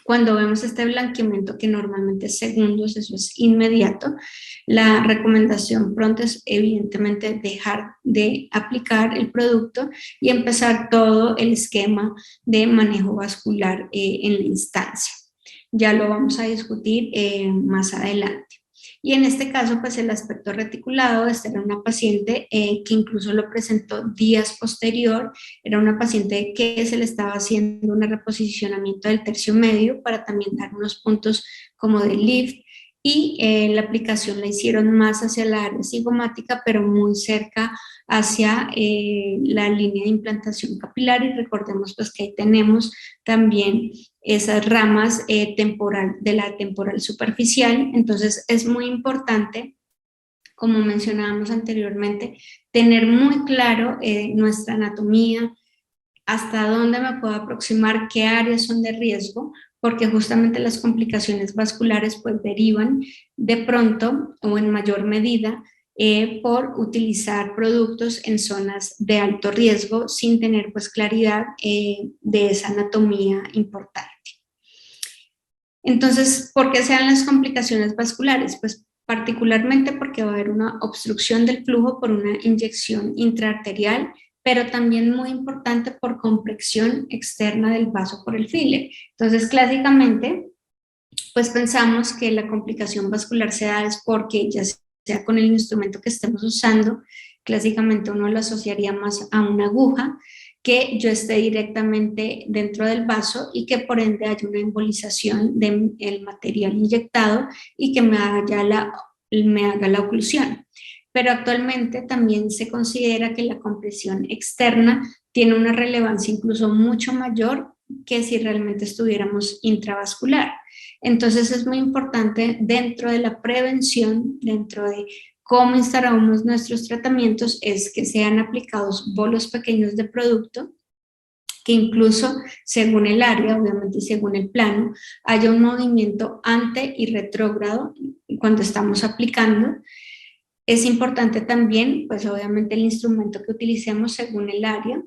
Cuando vemos este blanqueamiento que normalmente es segundos, eso es inmediato, la recomendación pronto es evidentemente dejar de aplicar el producto y empezar todo el esquema de manejo vascular en la instancia. Ya lo vamos a discutir más adelante. Y en este caso, pues el aspecto reticulado, esta era una paciente que incluso lo presentó días posterior, era una paciente que se le estaba haciendo un reposicionamiento del tercio medio para también dar unos puntos como de lift, y la aplicación la hicieron más hacia la área cigomática, pero muy cerca hacia la línea de implantación capilar, y recordemos pues que ahí tenemos también esas ramas de la temporal superficial. Entonces es muy importante, como mencionábamos anteriormente, tener muy claro nuestra anatomía, hasta dónde me puedo aproximar, qué áreas son de riesgo, porque justamente las complicaciones vasculares pues derivan de pronto o en mayor medida por utilizar productos en zonas de alto riesgo sin tener pues claridad de esa anatomía importante. Entonces, ¿por qué se dan las complicaciones vasculares? Pues particularmente porque va a haber una obstrucción del flujo por una inyección intraarterial, pero también muy importante por compresión externa del vaso por el filler. Entonces, clásicamente, pues pensamos que la complicación vascular se da es porque ya sea con el instrumento que estemos usando, clásicamente uno lo asociaría más a una aguja, que yo esté directamente dentro del vaso y que por ende haya una embolización del material inyectado y que me haga la oclusión. Pero actualmente también se considera que la compresión externa tiene una relevancia incluso mucho mayor que si realmente estuviéramos intravascular. Entonces es muy importante dentro de la prevención, dentro de cómo instauramos nuestros tratamientos, es que sean aplicados bolos pequeños de producto, que incluso según el área, obviamente y según el plano, haya un movimiento ante y retrógrado cuando estamos aplicando. Es importante también, pues obviamente el instrumento que utilicemos según el área,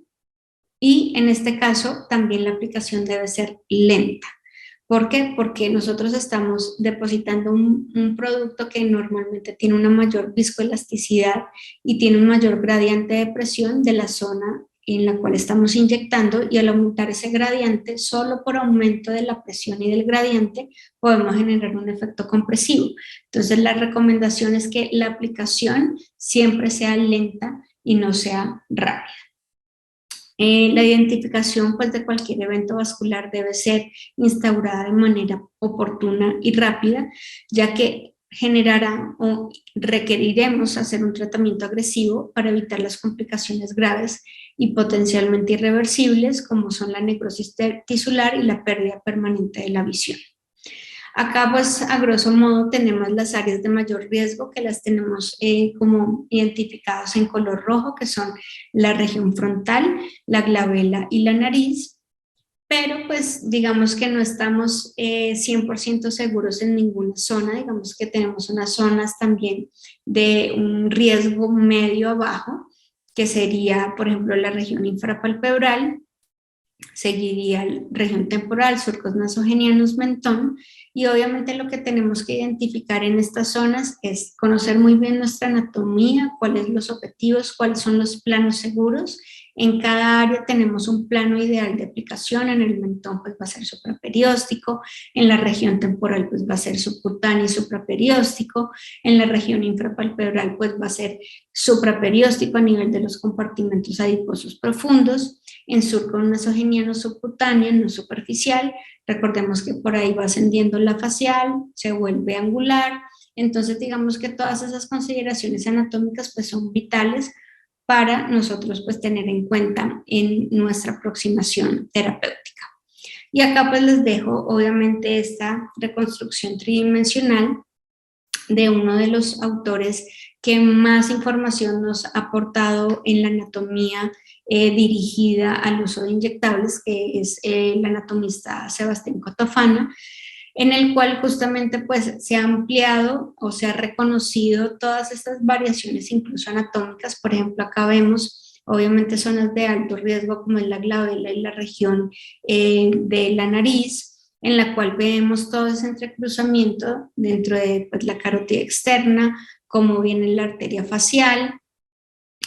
y en este caso también la aplicación debe ser lenta. ¿Por qué? Porque nosotros estamos depositando un producto que normalmente tiene una mayor viscoelasticidad y tiene un mayor gradiente de presión de la zona en la cual estamos inyectando, y al aumentar ese gradiente, solo por aumento de la presión y del gradiente, podemos generar un efecto compresivo. Entonces la recomendación es que la aplicación siempre sea lenta y no sea rápida. La identificación pues, de cualquier evento vascular debe ser instaurada de manera oportuna y rápida, ya que generará o requeriremos hacer un tratamiento agresivo para evitar las complicaciones graves y potencialmente irreversibles, como son la necrosis tisular y la pérdida permanente de la visión. Acá, pues, a grosso modo, tenemos las áreas de mayor riesgo, que las tenemos como identificadas en color rojo, que son la región frontal, la glabela y la nariz, pero pues digamos que no estamos 100% seguros en ninguna zona. Digamos que tenemos unas zonas también de un riesgo medio abajo, que sería, por ejemplo, la región infrapalpebral, seguiría la región temporal, surcos nasogenianos, mentón, y obviamente lo que tenemos que identificar en estas zonas es conocer muy bien nuestra anatomía, cuáles son los objetivos, cuáles son los planos seguros. En cada área tenemos un plano ideal de aplicación. En el mentón pues va a ser supraperióstico, en la región temporal pues va a ser subcutáneo y supraperióstico, en la región infrapalpebral pues va a ser supraperióstico a nivel de los compartimentos adiposos profundos, en surco nasogeniano subcutáneo, no superficial. Recordemos que por ahí va ascendiendo la facial, se vuelve angular. Entonces digamos que todas esas consideraciones anatómicas pues son vitales para nosotros pues tener en cuenta en nuestra aproximación terapéutica. Y acá pues les dejo obviamente esta reconstrucción tridimensional de uno de los autores que más información nos ha aportado en la anatomía dirigida al uso de inyectables, que es el anatomista Sebastián Cotofana, en el cual justamente pues se ha ampliado o se ha reconocido todas estas variaciones incluso anatómicas. Por ejemplo, acá vemos obviamente zonas de alto riesgo como es la glabela y la región de la nariz, en la cual vemos todo ese entrecruzamiento dentro de pues, la carótida externa, cómo viene la arteria facial,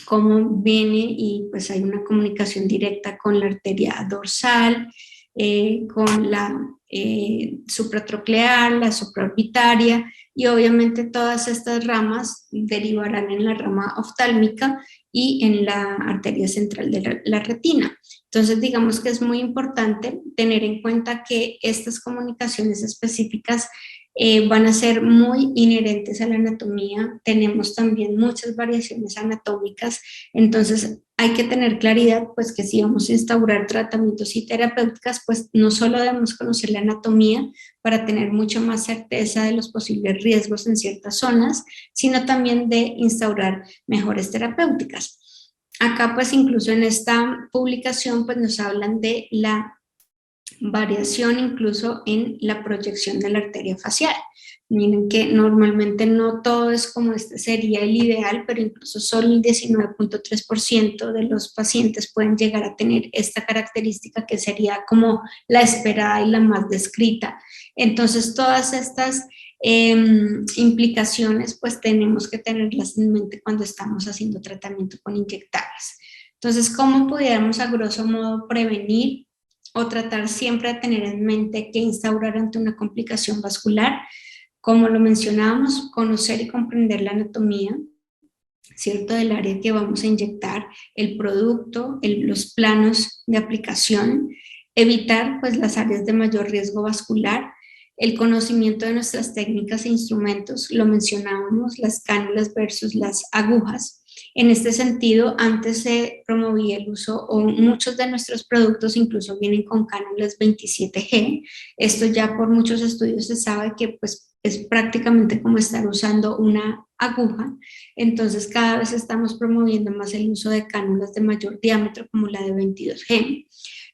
cómo viene y pues hay una comunicación directa con la arteria dorsal, con la supratroclear, la supraorbitaria, y obviamente todas estas ramas derivarán en la rama oftálmica y en la arteria central de la retina. Entonces, digamos que es muy importante tener en cuenta que estas comunicaciones específicas van a ser muy inherentes a la anatomía. Tenemos también muchas variaciones anatómicas, entonces hay que tener claridad pues que si vamos a instaurar tratamientos y terapéuticas, pues no solo debemos conocer la anatomía para tener mucho más certeza de los posibles riesgos en ciertas zonas, sino también de instaurar mejores terapéuticas. Acá pues incluso en esta publicación pues nos hablan de la variación incluso en la proyección de la arteria facial. Miren que normalmente no todo es como este sería el ideal, pero incluso solo el 19.3% de los pacientes pueden llegar a tener esta característica que sería como la esperada y la más descrita. Entonces todas estas implicaciones pues tenemos que tenerlas en mente cuando estamos haciendo tratamiento con inyectables. Entonces, ¿cómo pudiéramos a grosso modo prevenir o tratar siempre de tener en mente que instaurar ante una complicación vascular? Como lo mencionábamos, conocer y comprender la anatomía, ¿cierto? Del área que vamos a inyectar, el producto, los planos de aplicación, evitar pues las áreas de mayor riesgo vascular, el conocimiento de nuestras técnicas e instrumentos, lo mencionábamos, las cánulas versus las agujas. En este sentido, antes se promovía el uso, o muchos de nuestros productos incluso vienen con cánulas 27G. Esto ya por muchos estudios se sabe que pues, es prácticamente como estar usando una aguja. Entonces, cada vez estamos promoviendo más el uso de cánulas de mayor diámetro, como la de 22G.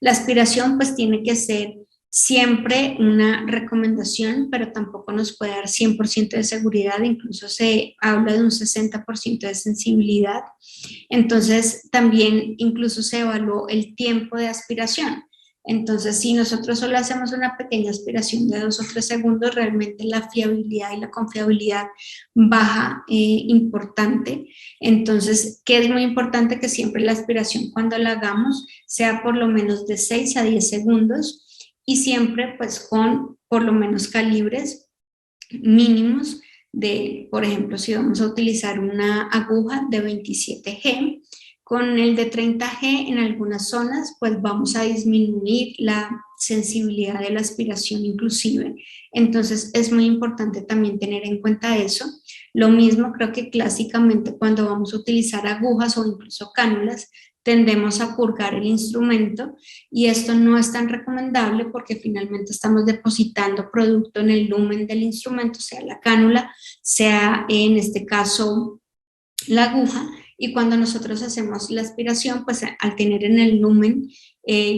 La aspiración pues tiene que ser siempre una recomendación, pero tampoco nos puede dar 100% de seguridad, incluso se habla de un 60% de sensibilidad. Entonces, también incluso se evaluó el tiempo de aspiración. Entonces, si nosotros solo hacemos una pequeña aspiración de 2 o 3 segundos, realmente la fiabilidad y la confiabilidad baja importante. Entonces, ¿qué es muy importante? Que siempre la aspiración cuando la hagamos sea por lo menos de 6 a 10 segundos y siempre pues con por lo menos calibres mínimos de, por ejemplo, si vamos a utilizar una aguja de 27G, con el de 30G en algunas zonas, pues vamos a disminuir la sensibilidad de la aspiración inclusive. Entonces es muy importante también tener en cuenta eso. Lo mismo creo que clásicamente cuando vamos a utilizar agujas o incluso cánulas, tendemos a purgar el instrumento y esto no es tan recomendable porque finalmente estamos depositando producto en el lumen del instrumento, sea la cánula, sea en este caso la aguja, y cuando nosotros hacemos la aspiración, pues al tener en el lumen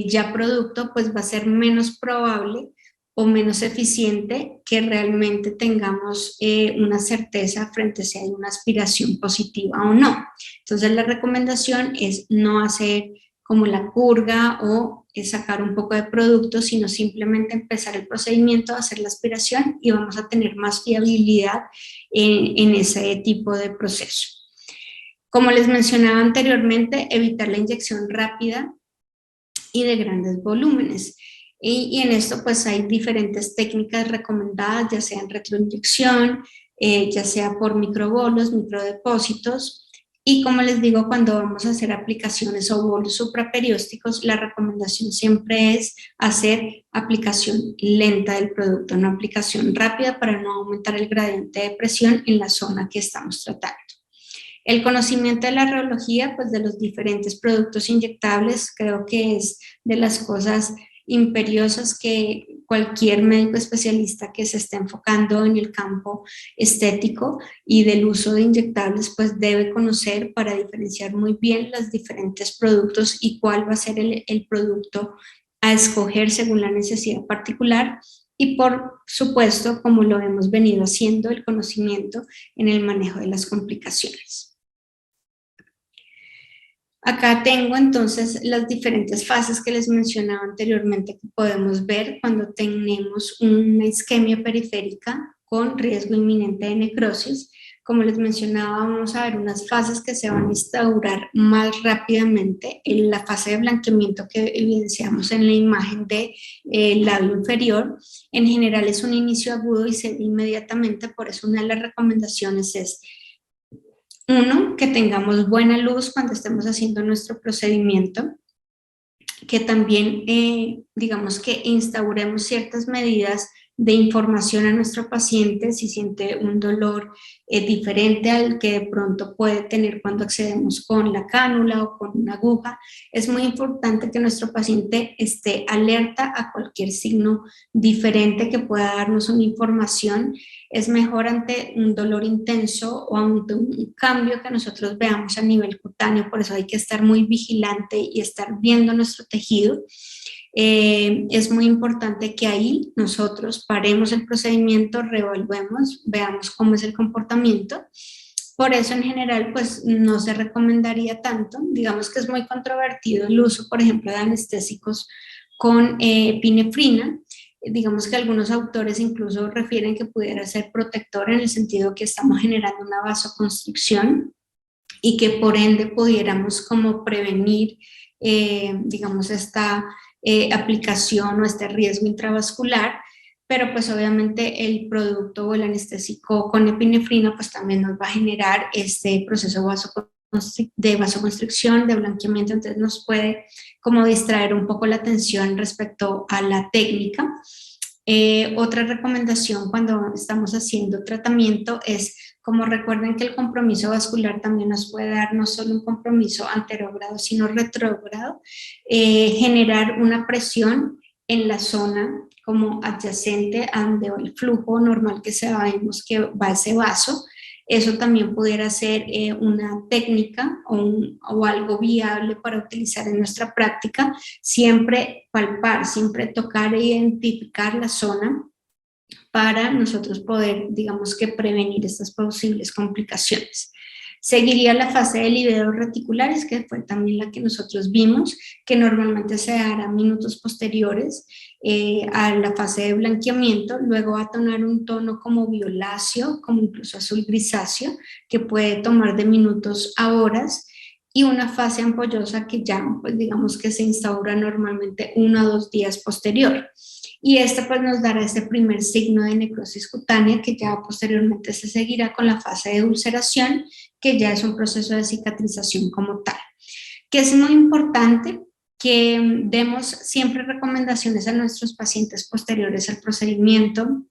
ya producto, pues va a ser menos probable o menos eficiente que realmente tengamos una certeza frente a si hay una aspiración positiva o no. Entonces la recomendación es no hacer como la purga o sacar un poco de producto, sino simplemente empezar el procedimiento, hacer la aspiración y vamos a tener más fiabilidad en ese tipo de proceso. Como les mencionaba anteriormente, evitar la inyección rápida y de grandes volúmenes. Y en esto pues hay diferentes técnicas recomendadas, ya sea en retroinyección, ya sea por microbolos, microdepósitos. Y como les digo, cuando vamos a hacer aplicaciones o bolos supraperiósticos, la recomendación siempre es hacer aplicación lenta del producto, no aplicación rápida para no aumentar el gradiente de presión en la zona que estamos tratando. El conocimiento de la rheología, pues de los diferentes productos inyectables, creo que es de las cosas imperiosas que cualquier médico especialista que se esté enfocando en el campo estético y del uso de inyectables, pues debe conocer para diferenciar muy bien los diferentes productos y cuál va a ser el producto a escoger según la necesidad particular y por supuesto, como lo hemos venido haciendo, el conocimiento en el manejo de las complicaciones. Acá tengo entonces las diferentes fases que les mencionaba anteriormente que podemos ver cuando tenemos una isquemia periférica con riesgo inminente de necrosis. Como les mencionaba, vamos a ver unas fases que se van a instaurar más rápidamente. En la fase de blanqueamiento que evidenciamos en la imagen del labio inferior, en general es un inicio agudo y se ve inmediatamente, por eso una de las recomendaciones es uno, que tengamos buena luz cuando estemos haciendo nuestro procedimiento, que también, digamos que instauremos ciertas medidas de información a nuestro paciente si siente un dolor diferente al que de pronto puede tener cuando accedemos con la cánula o con una aguja. Es muy importante que nuestro paciente esté alerta a cualquier signo diferente que pueda darnos una información. Es mejor ante un dolor intenso o ante un cambio que nosotros veamos a nivel cutáneo, por eso hay que estar muy vigilante y estar viendo nuestro tejido. Es muy importante que ahí nosotros paremos el procedimiento, reevaluemos, veamos cómo es el comportamiento. Por eso en general pues no se recomendaría tanto, digamos que es muy controvertido el uso, por ejemplo, de anestésicos con epinefrina. Digamos que algunos autores incluso refieren que pudiera ser protector en el sentido que estamos generando una vasoconstricción y que por ende pudiéramos como prevenir, digamos, esta aplicación o este riesgo intravascular, pero pues obviamente el producto o el anestésico con epinefrina pues también nos va a generar este proceso de vasoconstricción, de blanqueamiento, entonces nos puede como distraer un poco la atención respecto a la técnica. Otra recomendación cuando estamos haciendo tratamiento es, como recuerden que el compromiso vascular también nos puede dar no solo un compromiso anterógrado, sino retrógrado, generar una presión en la zona como adyacente a donde va el flujo normal que sabemos que va ese vaso. Eso también pudiera ser una técnica o algo viable para utilizar en nuestra práctica. Siempre palpar, siempre tocar e identificar la zona para nosotros poder, digamos que prevenir estas posibles complicaciones. Seguiría la fase de libedos reticulares, que fue también la que nosotros vimos, que normalmente se dará minutos posteriores a la fase de blanqueamiento. Luego va a tomar un tono como violáceo, como incluso azul grisáceo, que puede tomar de minutos a horas, y una fase ampollosa que ya, pues digamos que se instaura normalmente 1 o 2 días posterior. Y esta pues nos dará ese primer signo de necrosis cutánea que ya posteriormente se seguirá con la fase de ulceración, que ya es un proceso de cicatrización como tal. Que es muy importante que demos siempre recomendaciones a nuestros pacientes posteriores al procedimiento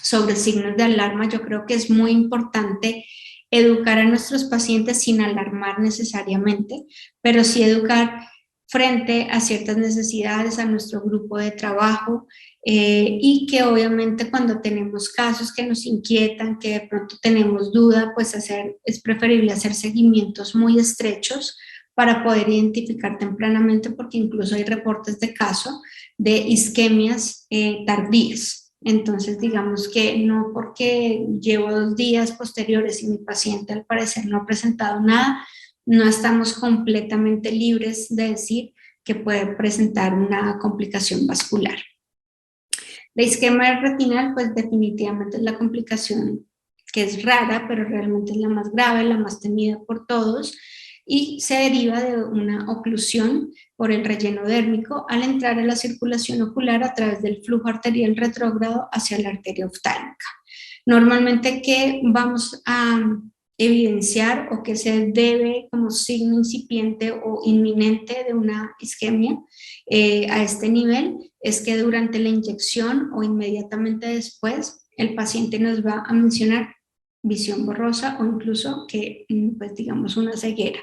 sobre signos de alarma. Yo creo que es muy importante educar a nuestros pacientes sin alarmar necesariamente, pero sí educar frente a ciertas necesidades a nuestro grupo de trabajo y que obviamente cuando tenemos casos que nos inquietan, que de pronto tenemos duda, pues es preferible hacer seguimientos muy estrechos para poder identificar tempranamente, porque incluso hay reportes de caso de isquemias tardías. Entonces, digamos que no porque llevo 2 días posteriores y mi paciente al parecer no ha presentado nada, no estamos completamente libres de decir que puede presentar una complicación vascular. La isquemia retinal, pues definitivamente es la complicación que es rara, pero realmente es la más grave, la más temida por todos, y se deriva de una oclusión por el relleno dérmico al entrar a la circulación ocular a través del flujo arterial retrógrado hacia la arteria oftálmica. Normalmente, ¿qué vamos a evidenciar o que se debe como signo incipiente o inminente de una isquemia a este nivel? Es que durante la inyección o inmediatamente después el paciente nos va a mencionar visión borrosa o incluso que pues digamos una ceguera.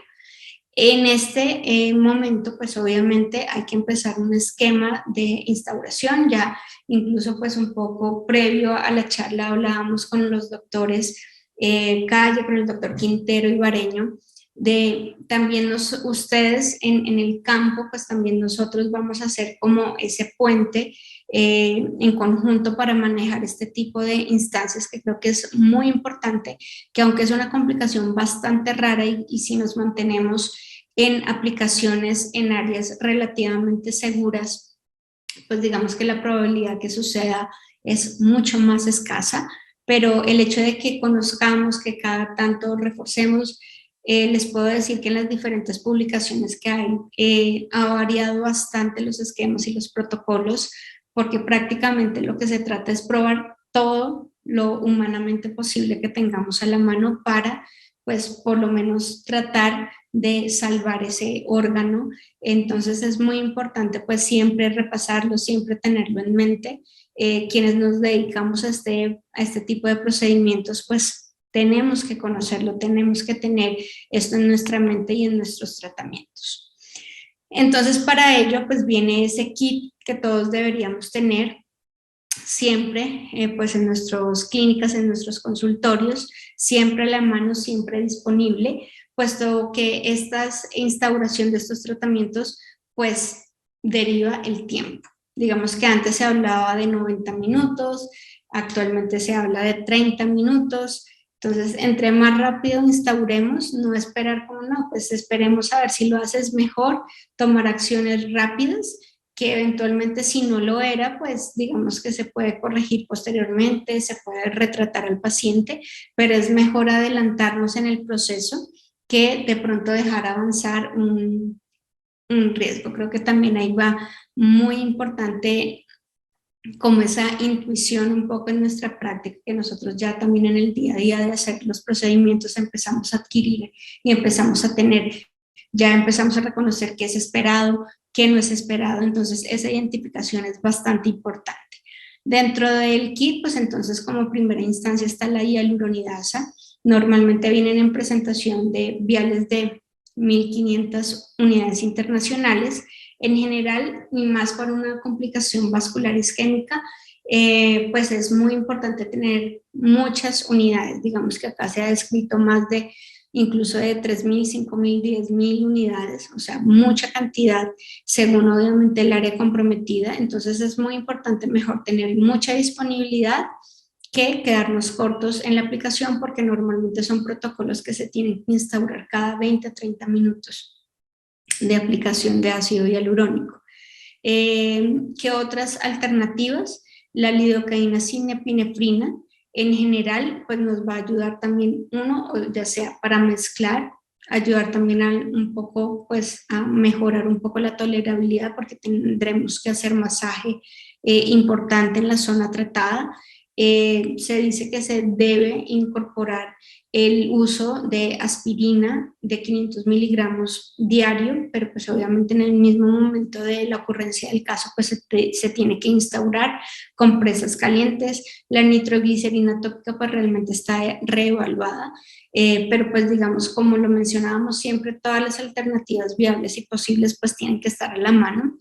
En este momento, pues obviamente hay que empezar un esquema de instauración, ya incluso pues un poco previo a la charla hablábamos con los doctores Calle, con el doctor Quintero y Bareño, de también ustedes en el campo, pues también nosotros vamos a hacer como ese puente en conjunto para manejar este tipo de instancias que creo que es muy importante, que aunque es una complicación bastante rara y si nos mantenemos en aplicaciones en áreas relativamente seguras, pues digamos que la probabilidad que suceda es mucho más escasa, pero el hecho de que conozcamos, que cada tanto reforcemos, les puedo decir que en las diferentes publicaciones que hay ha variado bastante los esquemas y los protocolos, porque prácticamente lo que se trata es probar todo lo humanamente posible que tengamos a la mano para, pues, por lo menos tratar de salvar ese órgano. Entonces es muy importante pues siempre repasarlo, siempre tenerlo en mente. Quienes nos dedicamos a este tipo de procedimientos pues tenemos que conocerlo, tenemos que tener esto en nuestra mente y en nuestros tratamientos. Entonces para ello pues viene ese kit que todos deberíamos tener siempre pues en nuestras clínicas, en nuestros consultorios, siempre a la mano, siempre disponible, puesto que esta instauración de estos tratamientos pues deriva el tiempo. Digamos que antes se hablaba de 90 minutos, actualmente se habla de 30 minutos, entonces entre más rápido instauremos, no esperar como no, pues esperemos a ver si lo haces mejor, tomar acciones rápidas que eventualmente si no lo era, pues digamos que se puede corregir posteriormente, se puede retratar al paciente, pero es mejor adelantarnos en el proceso que de pronto dejar avanzar un riesgo. Creo que también ahí va muy importante como esa intuición un poco en nuestra práctica que nosotros ya también en el día a día de hacer los procedimientos empezamos a adquirir y empezamos a tener, ya empezamos a reconocer qué es esperado, qué no es esperado, entonces esa identificación es bastante importante. Dentro del kit, pues entonces como primera instancia está la hialuronidasa, normalmente vienen en presentación de viales de 1500 unidades internacionales, en general, y más por una complicación vascular isquémica, pues es muy importante tener muchas unidades. Digamos que acá se ha descrito más de incluso de 3.000, 5.000, 10.000 unidades, o sea, mucha cantidad según obviamente el área comprometida. Entonces es muy importante mejor tener mucha disponibilidad que quedarnos cortos en la aplicación porque normalmente son protocolos que se tienen que instaurar cada 20 a 30 minutos de aplicación de ácido hialurónico. ¿Qué otras alternativas? La lidocaína sin epinefrina, en general, pues nos va a ayudar también, uno, ya sea para mezclar, ayudar también un poco, pues a mejorar un poco la tolerabilidad porque tendremos que hacer masaje importante en la zona tratada. Se dice que se debe incorporar el uso de aspirina de 500 miligramos diario, pero pues obviamente en el mismo momento de la ocurrencia del caso pues se tiene que instaurar compresas calientes. La nitroglicerina tópica pues realmente está reevaluada, pero pues digamos como lo mencionábamos siempre, todas las alternativas viables y posibles pues tienen que estar a la mano.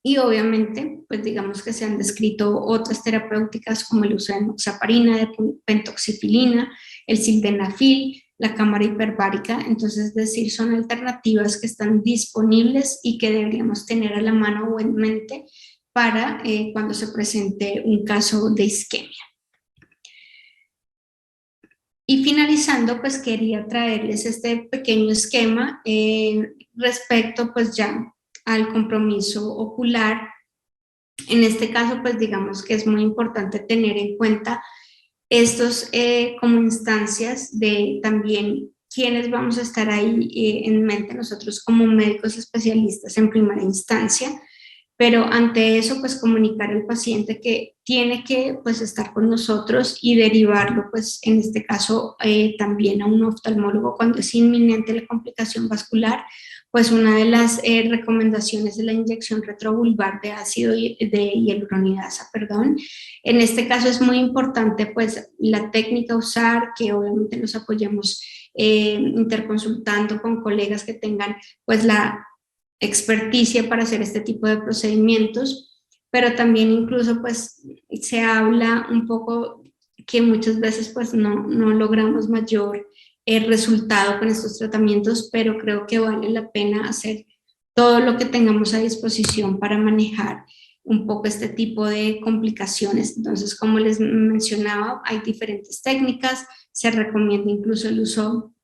Y obviamente, pues digamos que se han descrito otras terapéuticas como el uso de enoxaparina, de pentoxifilina, el sildenafil, la cámara hiperbárica. Entonces, es decir, son alternativas que están disponibles y que deberíamos tener a la mano o en mente para cuando se presente un caso de isquemia. Y finalizando, pues quería traerles este pequeño esquema respecto pues ya al compromiso ocular. En este caso, pues digamos que es muy importante tener en cuenta estos como instancias de también quiénes vamos a estar ahí en mente nosotros como médicos especialistas en primera instancia, pero ante eso pues comunicar al paciente que tiene que pues estar con nosotros y derivarlo pues en este caso también a un oftalmólogo cuando es inminente la complicación vascular. Pues una de las recomendaciones de la inyección retrovulvar de ácido de hialuronidasa, perdón. En este caso es muy importante pues la técnica a usar, que obviamente nos apoyemos interconsultando con colegas que tengan pues la experticia para hacer este tipo de procedimientos, pero también incluso pues se habla un poco que muchas veces pues no logramos mayor resultado con estos tratamientos, pero creo que vale la pena hacer todo lo que tengamos a disposición para manejar un poco este tipo de complicaciones. Entonces, como les mencionaba, hay diferentes técnicas, se recomienda incluso el uso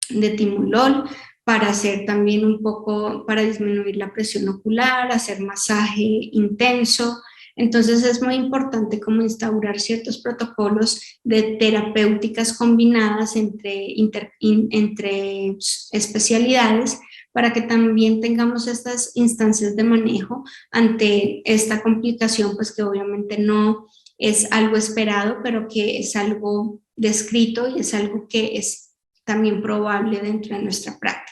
de timolol para hacer también un poco, para disminuir la presión ocular, hacer masaje intenso. Entonces es muy importante como instaurar ciertos protocolos de terapéuticas combinadas entre especialidades para que también tengamos estas instancias de manejo ante esta complicación, pues que obviamente no es algo esperado, pero que es algo descrito y es algo que es también probable dentro de nuestra práctica.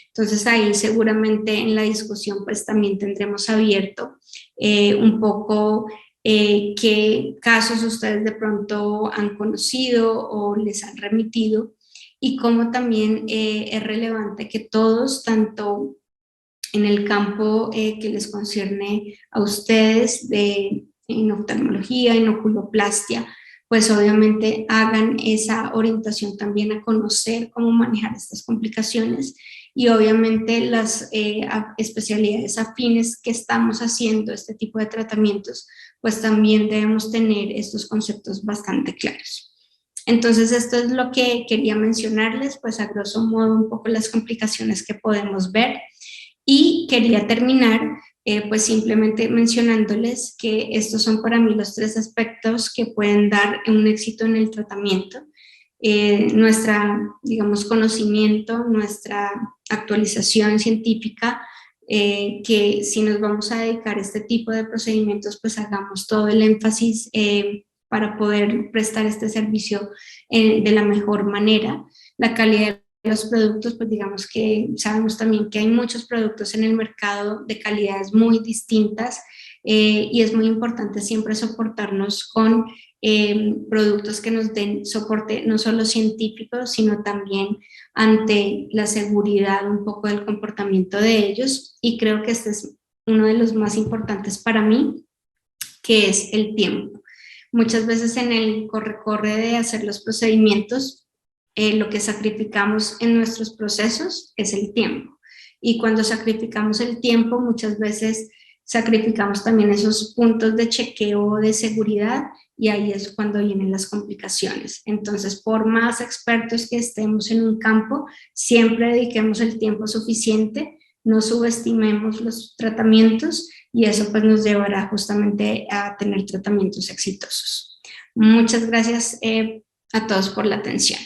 Entonces ahí seguramente en la discusión pues también tendremos abierto un poco qué casos ustedes de pronto han conocido o les han remitido y cómo también es relevante que todos, tanto en el campo que les concierne a ustedes en oftalmología, en oculoplastia, pues obviamente hagan esa orientación también a conocer cómo manejar estas complicaciones y obviamente las especialidades afines que estamos haciendo este tipo de tratamientos, pues también debemos tener estos conceptos bastante claros. Entonces esto es lo que quería mencionarles, pues a grosso modo un poco las complicaciones que podemos ver. Y quería terminar pues simplemente mencionándoles que estos son para mí los 3 aspectos que pueden dar un éxito en el tratamiento. Nuestra, digamos, conocimiento, nuestra actualización científica, que si nos vamos a dedicar a este tipo de procedimientos, pues hagamos todo el énfasis para poder prestar este servicio de la mejor manera. La calidad de los productos, pues digamos que sabemos también que hay muchos productos en el mercado de calidades muy distintas y es muy importante siempre soportarnos con productos que nos den soporte no solo científico, sino también ante la seguridad un poco del comportamiento de ellos y creo que este es uno de los más importantes para mí, que es el tiempo. Muchas veces en el corre-corre de hacer los procedimientos, lo que sacrificamos en nuestros procesos es el tiempo. Y cuando sacrificamos el tiempo, muchas veces sacrificamos también esos puntos de chequeo de seguridad y ahí es cuando vienen las complicaciones. Entonces, por más expertos que estemos en un campo, siempre dediquemos el tiempo suficiente, no subestimemos los tratamientos y eso pues nos llevará justamente a tener tratamientos exitosos. Muchas gracias a todos por la atención.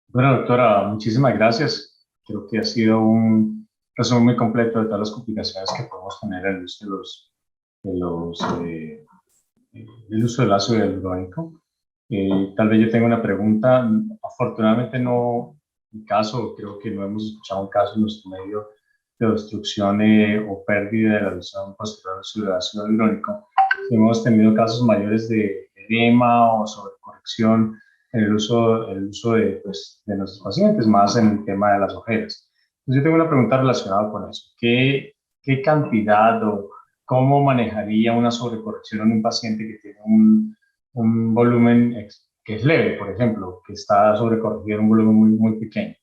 Bueno, doctora, muchísimas gracias. Creo que ha sido un resumen muy completo de todas las complicaciones que podemos tener en el uso del uso del ácido hialurónico. Tal vez yo tenga una pregunta. Afortunadamente no, en mi caso, creo que no hemos escuchado un caso en nuestro medio de obstrucción o pérdida de la visión posterior del ácido hialurónico. Hemos tenido casos mayores de edema o sobrecorrección en el uso de nuestros pacientes, más en el tema de las ojeras. Entonces yo tengo una pregunta relacionada con eso. ¿Qué cantidad o cómo manejaría una sobrecorrección en un paciente que tiene un volumen que es leve, por ejemplo, que está sobrecorregido en un volumen muy pequeño?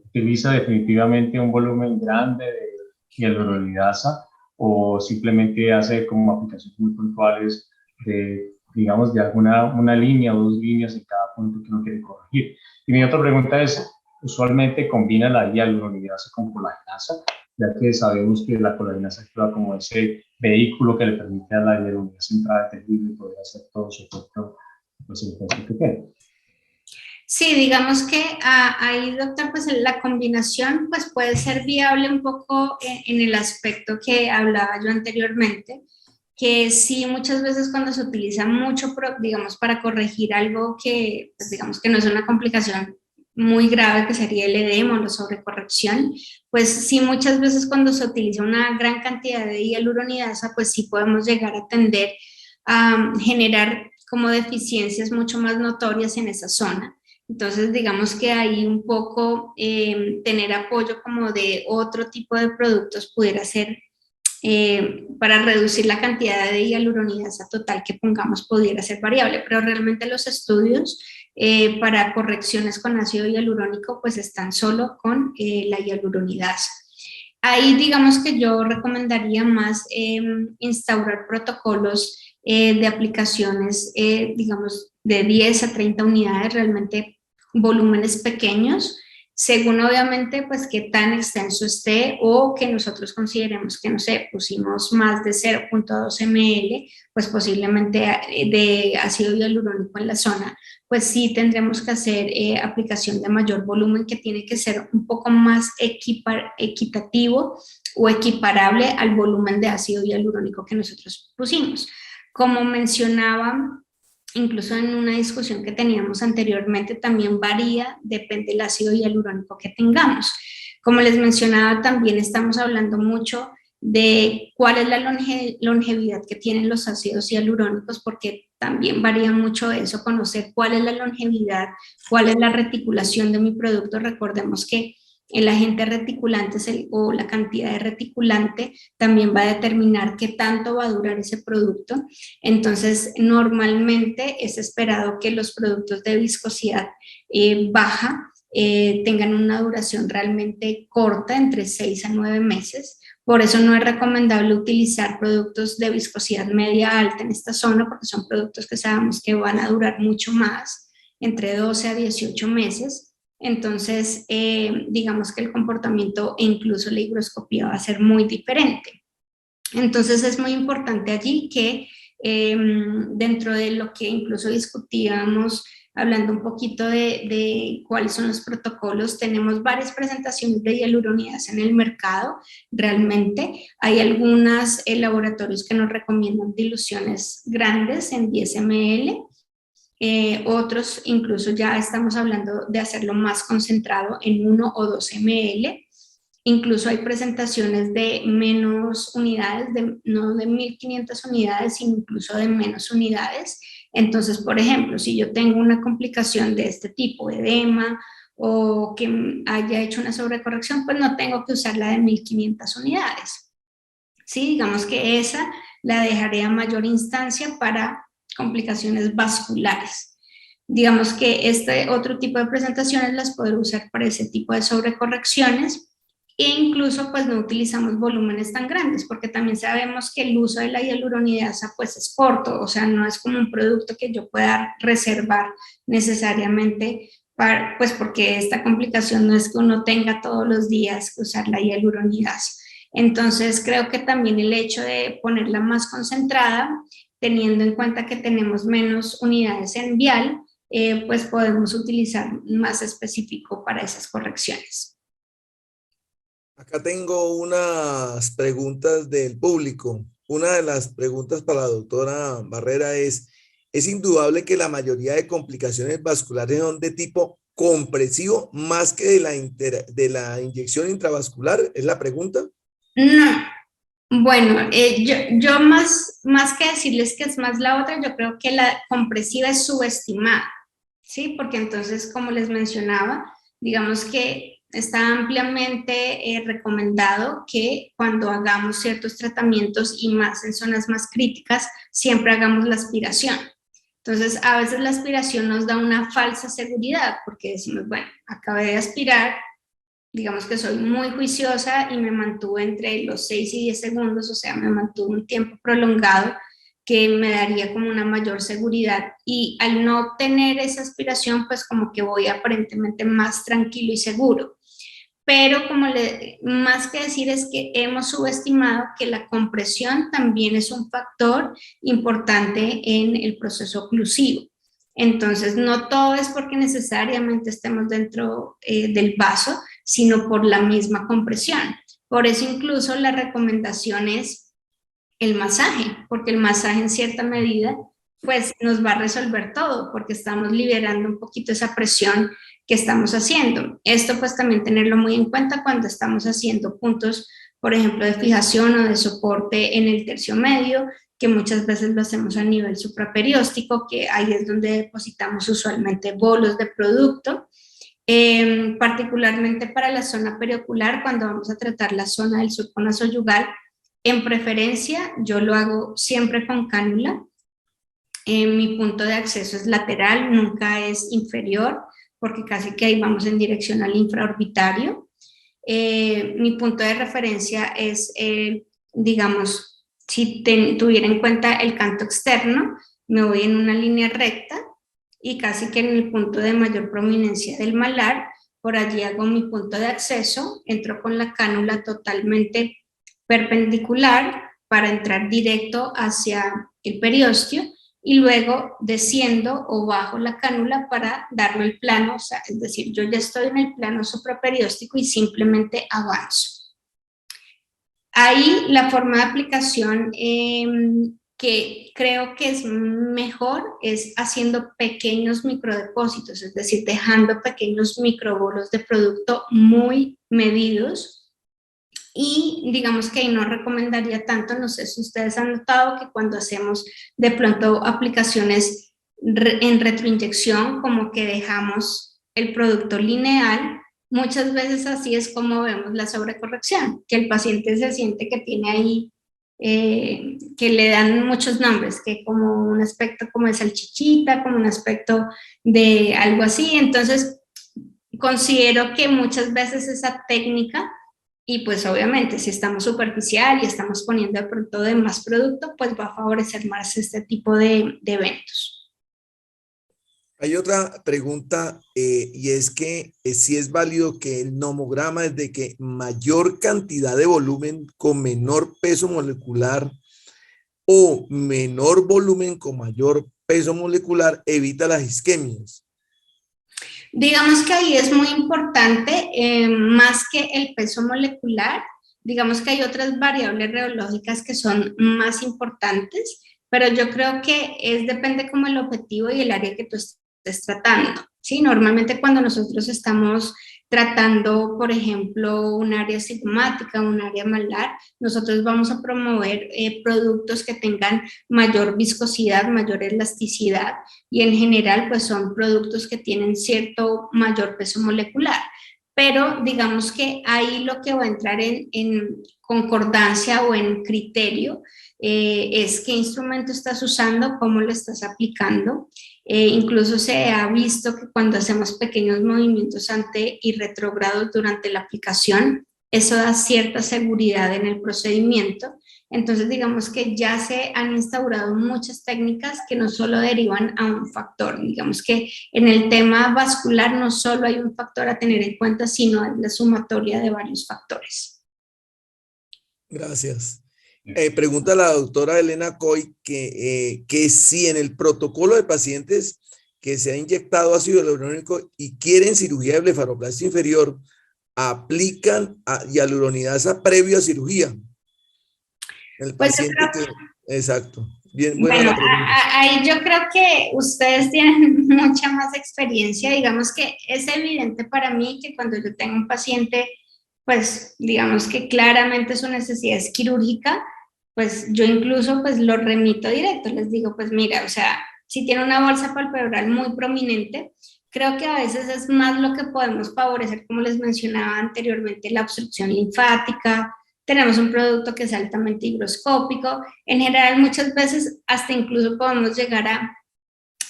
¿Utiliza definitivamente un volumen grande de hialuronidasa o simplemente hace como aplicaciones muy puntuales de, digamos, de una línea o 2 líneas en cada punto que uno quiere corregir? Y mi otra pregunta es, ¿usualmente combina la hialuronidasa con colagenasa? Ya que sabemos que la colagenasa actúa como ese vehículo que le permite a la hialuronidasa entrar a tejido y poder hacer todo su efecto, pues, el efecto que tiene. Sí, digamos que ahí, doctor, pues la combinación pues puede ser viable un poco en el aspecto que hablaba yo anteriormente, que sí muchas veces cuando se utiliza mucho, digamos, para corregir algo que, pues, digamos que no es una complicación muy grave, que sería el edema o la sobrecorrección, pues sí muchas veces cuando se utiliza una gran cantidad de hialuronidasa, pues sí podemos llegar a tender a generar como deficiencias mucho más notorias en esa zona. Entonces, digamos que ahí un poco tener apoyo como de otro tipo de productos pudiera ser para reducir la cantidad de hialuronidasa total que pongamos pudiera ser variable, pero realmente los estudios para correcciones con ácido hialurónico pues están solo con la hialuronidasa. Ahí digamos que yo recomendaría más instaurar protocolos de aplicaciones, digamos, de 10 a 30 unidades, realmente volúmenes pequeños, según obviamente pues qué tan extenso esté o que nosotros consideremos que, no sé, pusimos más de 0.2 ml, pues posiblemente de ácido hialurónico en la zona, pues sí tendremos que hacer aplicación de mayor volumen que tiene que ser un poco más equitativo o equiparable al volumen de ácido hialurónico que nosotros pusimos. Como mencionaba, incluso en una discusión que teníamos anteriormente, también varía, depende del ácido hialurónico que tengamos. Como les mencionaba, también estamos hablando mucho de cuál es la longevidad que tienen los ácidos hialurónicos, porque también varía mucho eso, conocer cuál es la longevidad, cuál es la reticulación de mi producto. Recordemos que el agente reticulante o la cantidad de reticulante también va a determinar qué tanto va a durar ese producto. Entonces, normalmente es esperado que los productos de viscosidad baja tengan una duración realmente corta, entre 6 a 9 meses. Por eso no es recomendable utilizar productos de viscosidad media alta en esta zona, porque son productos que sabemos que van a durar mucho más, entre 12 a 18 meses. Entonces, digamos que el comportamiento e incluso la higroscopía va a ser muy diferente. Entonces, es muy importante allí que dentro de lo que incluso discutíamos, hablando un poquito de cuáles son los protocolos, tenemos varias presentaciones de hialuronidasa en el mercado. Realmente hay algunos laboratorios que nos recomiendan diluciones grandes en 10 ml. Otros incluso ya estamos hablando de hacerlo más concentrado en 1 o 2 ml. Incluso hay presentaciones de menos unidades, no de 1500 unidades, sino incluso de menos unidades. Entonces, por ejemplo, si yo tengo una complicación de este tipo, edema, o que haya hecho una sobrecorrección, pues no tengo que usar la de 1500 unidades. Sí, digamos que esa la dejaré a mayor instancia para complicaciones vasculares. Digamos que este otro tipo de presentaciones las puedo usar para ese tipo de sobrecorrecciones e incluso pues no utilizamos volúmenes tan grandes porque también sabemos que el uso de la hialuronidasa pues es corto, o sea, no es como un producto que yo pueda reservar necesariamente para, pues porque esta complicación no es que uno tenga todos los días que usar la hialuronidasa. Entonces creo que también el hecho de ponerla más concentrada, teniendo en cuenta que tenemos menos unidades en vial, pues podemos utilizar más específico para esas correcciones. Acá tengo unas preguntas del público. Una de las preguntas para la doctora Barrera ¿es indudable que la mayoría de complicaciones vasculares son de tipo compresivo más que de la inyección intravascular? ¿Es la pregunta? No. Bueno, yo más que decirles que es más la otra, yo creo que la compresiva es subestimada, ¿sí? Porque entonces, como les mencionaba, digamos que está ampliamente recomendado que cuando hagamos ciertos tratamientos y más en zonas más críticas, siempre hagamos la aspiración. Entonces, a veces la aspiración nos da una falsa seguridad porque decimos, bueno, acabé de aspirar, digamos que soy muy juiciosa y me mantuve entre los 6 y 10 segundos, o sea, me mantuve un tiempo prolongado que me daría como una mayor seguridad y al no obtener esa aspiración, pues como que voy aparentemente más tranquilo y seguro. Pero más que decir es que hemos subestimado que la compresión también es un factor importante en el proceso oclusivo. Entonces, no todo es porque necesariamente estemos dentro del vaso, sino por la misma compresión. Por eso incluso la recomendación es el masaje, porque el masaje en cierta medida pues nos va a resolver todo, porque estamos liberando un poquito esa presión que estamos haciendo. Esto pues también tenerlo muy en cuenta cuando estamos haciendo puntos por ejemplo, de fijación o de soporte en el tercio medio, que muchas veces lo hacemos a nivel supraperióstico, que ahí es donde depositamos usualmente bolos de producto. Particularmente para la zona periocular, cuando vamos a tratar la zona del surco nasoyugal, en preferencia yo lo hago siempre con cánula. Mi punto de acceso es lateral, nunca es inferior, porque casi que ahí vamos en dirección al infraorbitario. Mi punto de referencia es, digamos, si tuviera en cuenta el canto externo, me voy en una línea recta y casi que en el punto de mayor prominencia del malar, por allí hago mi punto de acceso, entro con la cánula totalmente perpendicular para entrar directo hacia el periósteo y luego desciendo o bajo la cánula para darle el plano, o sea, es decir, yo ya estoy en el plano supraperióstico y simplemente avanzo. Ahí la forma de aplicación que creo que es mejor es haciendo pequeños microdepósitos, es decir, dejando pequeños microbolos de producto muy medidos. Y digamos que ahí no recomendaría tanto, no sé si ustedes han notado que cuando hacemos de pronto aplicaciones en retroinyección, como que dejamos el producto lineal, muchas veces así es como vemos la sobrecorrección, que el paciente se siente que tiene ahí, que le dan muchos nombres, que como un aspecto como de salchichita, como un aspecto de algo así. Entonces, considero que muchas veces esa técnica, y pues obviamente si estamos superficial y estamos poniendo de pronto de más producto, pues va a favorecer más este tipo de eventos. Hay otra pregunta y es que si es válido que el nomograma es de que mayor cantidad de volumen con menor peso molecular o menor volumen con mayor peso molecular evita las isquemias. Digamos que ahí es muy importante, más que el peso molecular, digamos que hay otras variables reológicas que son más importantes, pero yo creo que depende como el objetivo y el área que tú estés tratando, ¿sí? Normalmente cuando nosotros estamos tratando, por ejemplo, un área sigmática, un área malar, nosotros vamos a promover productos que tengan mayor viscosidad, mayor elasticidad, y en general pues son productos que tienen cierto mayor peso molecular. Pero digamos que ahí lo que va a entrar en concordancia o en criterio es qué instrumento estás usando, cómo lo estás aplicando. Incluso se ha visto que cuando hacemos pequeños movimientos ante y retrógrados durante la aplicación, eso da cierta seguridad en el procedimiento. Entonces, digamos que ya se han instaurado muchas técnicas que no solo derivan a un factor. Digamos que en el tema vascular no solo hay un factor a tener en cuenta, sino la sumatoria de varios factores. Gracias. Pregunta la doctora Elena Coy que si en el protocolo de pacientes que se ha inyectado ácido hialurónico y quieren cirugía de blefaroplastia inferior, aplican hialuronidasa previo a cirugía. El paciente pues exacto. Bien, bueno, ahí yo creo que ustedes tienen mucha más experiencia. Digamos que es evidente para mí que cuando yo tengo un paciente, pues digamos que claramente su necesidad es quirúrgica, pues yo incluso pues lo remito directo, les digo, pues mira, o sea, si tiene una bolsa palpebral muy prominente, creo que a veces es más lo que podemos favorecer, como les mencionaba anteriormente, la obstrucción linfática. Tenemos un producto que es altamente higroscópico. En general, muchas veces hasta incluso podemos llegar a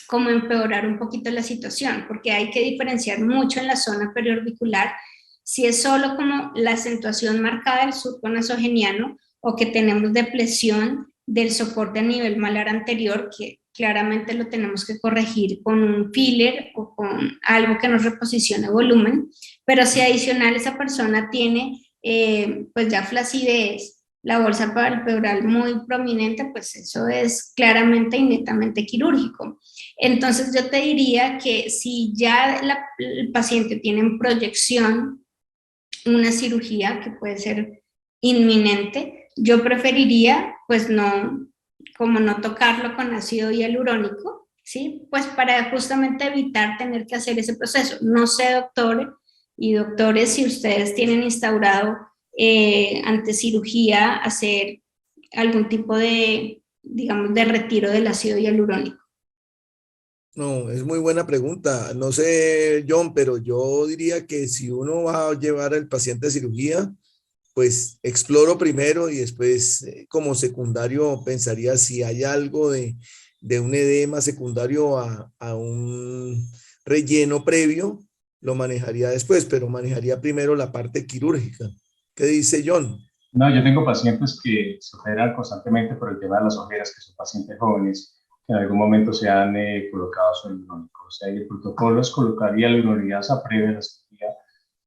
como empeorar un poquito la situación, porque hay que diferenciar mucho en la zona periorbicular si es solo como la acentuación marcada del surco nasogeniano o que tenemos depresión del soporte a nivel malar anterior, que claramente lo tenemos que corregir con un filler o con algo que nos reposicione volumen, pero si adicional esa persona tiene pues ya flacidez, la bolsa palpebral muy prominente, pues eso es claramente y netamente quirúrgico. Entonces yo te diría que si ya el paciente tiene en proyección una cirugía que puede ser inminente, yo preferiría pues no, como no tocarlo con ácido hialurónico, ¿sí? Pues para justamente evitar tener que hacer ese proceso. No sé, doctor y doctores, si ustedes tienen instaurado ante cirugía hacer algún tipo de, digamos, de retiro del ácido hialurónico? No, es muy buena pregunta. No sé, John, pero yo diría que si uno va a llevar al paciente a cirugía, pues exploro primero y después como secundario pensaría si hay algo de un edema secundario a un relleno previo, lo manejaría después, pero manejaría primero la parte quirúrgica. ¿Qué dice John? No, yo tengo pacientes que se operan constantemente por el tema de las ojeras, que son pacientes jóvenes que en algún momento se han colocado su hialurónico. O sea, y el protocolo es colocar hialuronidasa previa a la cirugía,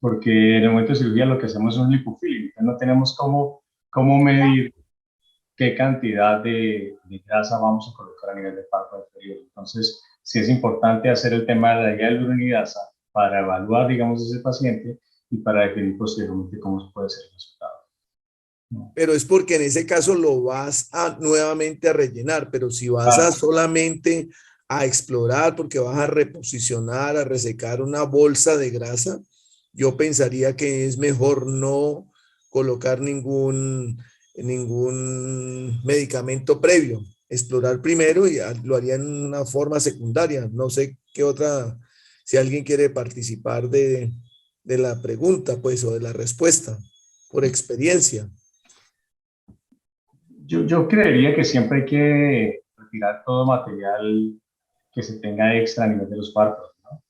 porque en el momento de cirugía lo que hacemos es un lipofilling, entonces no tenemos cómo medir qué cantidad de grasa vamos a colocar a nivel de párpado inferior. Entonces, sí es importante hacer el tema de la hialuronidasa para evaluar, digamos, ese paciente y para definir posteriormente cómo puede ser el resultado. ¿No? Pero es porque en ese caso lo vas a nuevamente a rellenar, pero si vas a solamente a explorar porque vas a reposicionar, a resecar una bolsa de grasa, yo pensaría que es mejor no colocar ningún medicamento previo, explorar primero y lo haría en una forma secundaria. No sé qué otra, si alguien quiere participar de la pregunta, pues, o de la respuesta, por experiencia. Yo creería que siempre hay que retirar todo material que se tenga extra a nivel de los párpados, ¿no?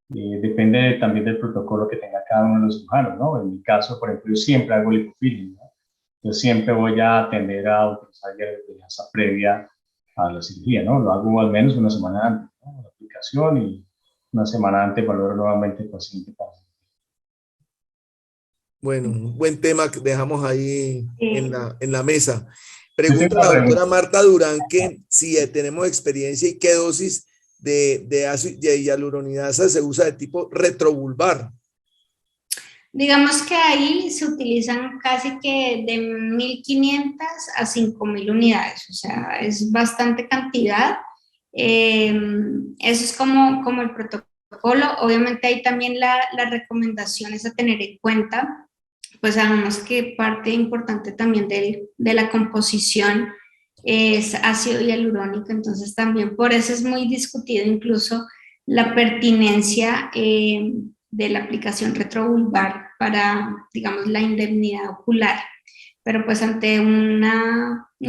Depende también del protocolo que tenga cada uno de los cirujanos, ¿no? En mi caso, por ejemplo, yo siempre hago lipofilling, ¿no? Yo siempre voy a tender a utilizar hialuronidasa previa a la cirugía, ¿no? Lo hago al menos una semana antes, ¿no? La aplicación, y una semana antes valoro nuevamente el paciente para... Bueno, un buen tema que dejamos ahí en la mesa. Yo tengo Pregunta una la pregunta. doctora Marta Durán que si tenemos experiencia y qué dosis de hialuronidasa se usa de tipo retrovulvar. Digamos que ahí se utilizan casi que de 1.500 a 5.000 unidades, o sea, es bastante cantidad. Eso es como el protocolo. Obviamente hay también las recomendaciones a tener en cuenta, pues sabemos que parte importante también de la composición es ácido hialurónico, entonces también por eso es muy discutido incluso la pertinencia de la aplicación retrovulvar para, digamos, la indemnidad ocular. Pero pues ante un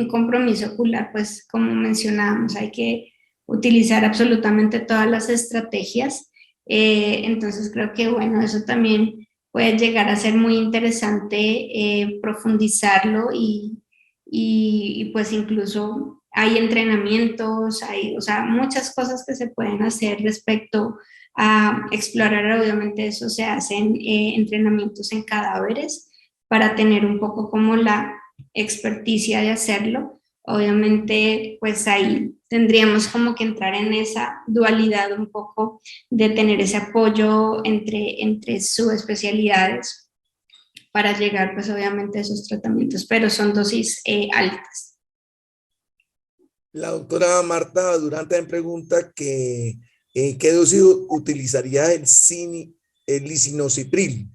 compromiso ocular, pues como mencionábamos, hay que utilizar absolutamente todas las estrategias. Entonces creo que, bueno, eso también puede llegar a ser muy interesante profundizarlo y pues incluso hay entrenamientos, hay, o sea, muchas cosas que se pueden hacer respecto a explorar. Obviamente eso se hacen entrenamientos en cadáveres para tener un poco como la experticia de hacerlo. Obviamente pues ahí tendríamos como que entrar en esa dualidad un poco de tener ese apoyo entre subespecialidades para llegar pues obviamente a esos tratamientos, pero son dosis altas. La doctora Marta Durán también pregunta que ¿qué dosis utilizaría el lisinopril?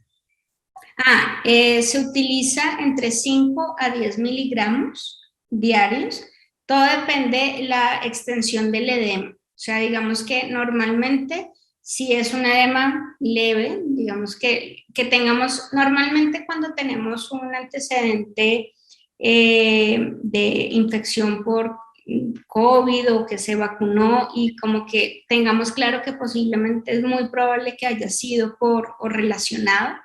Se utiliza entre 5 a 10 miligramos diarios. Todo depende de la extensión del edema. O sea, digamos que normalmente, si es un edema leve, digamos que tengamos, normalmente cuando tenemos un antecedente de infección por COVID o que se vacunó y como que tengamos claro que posiblemente es muy probable que haya sido por o relacionado,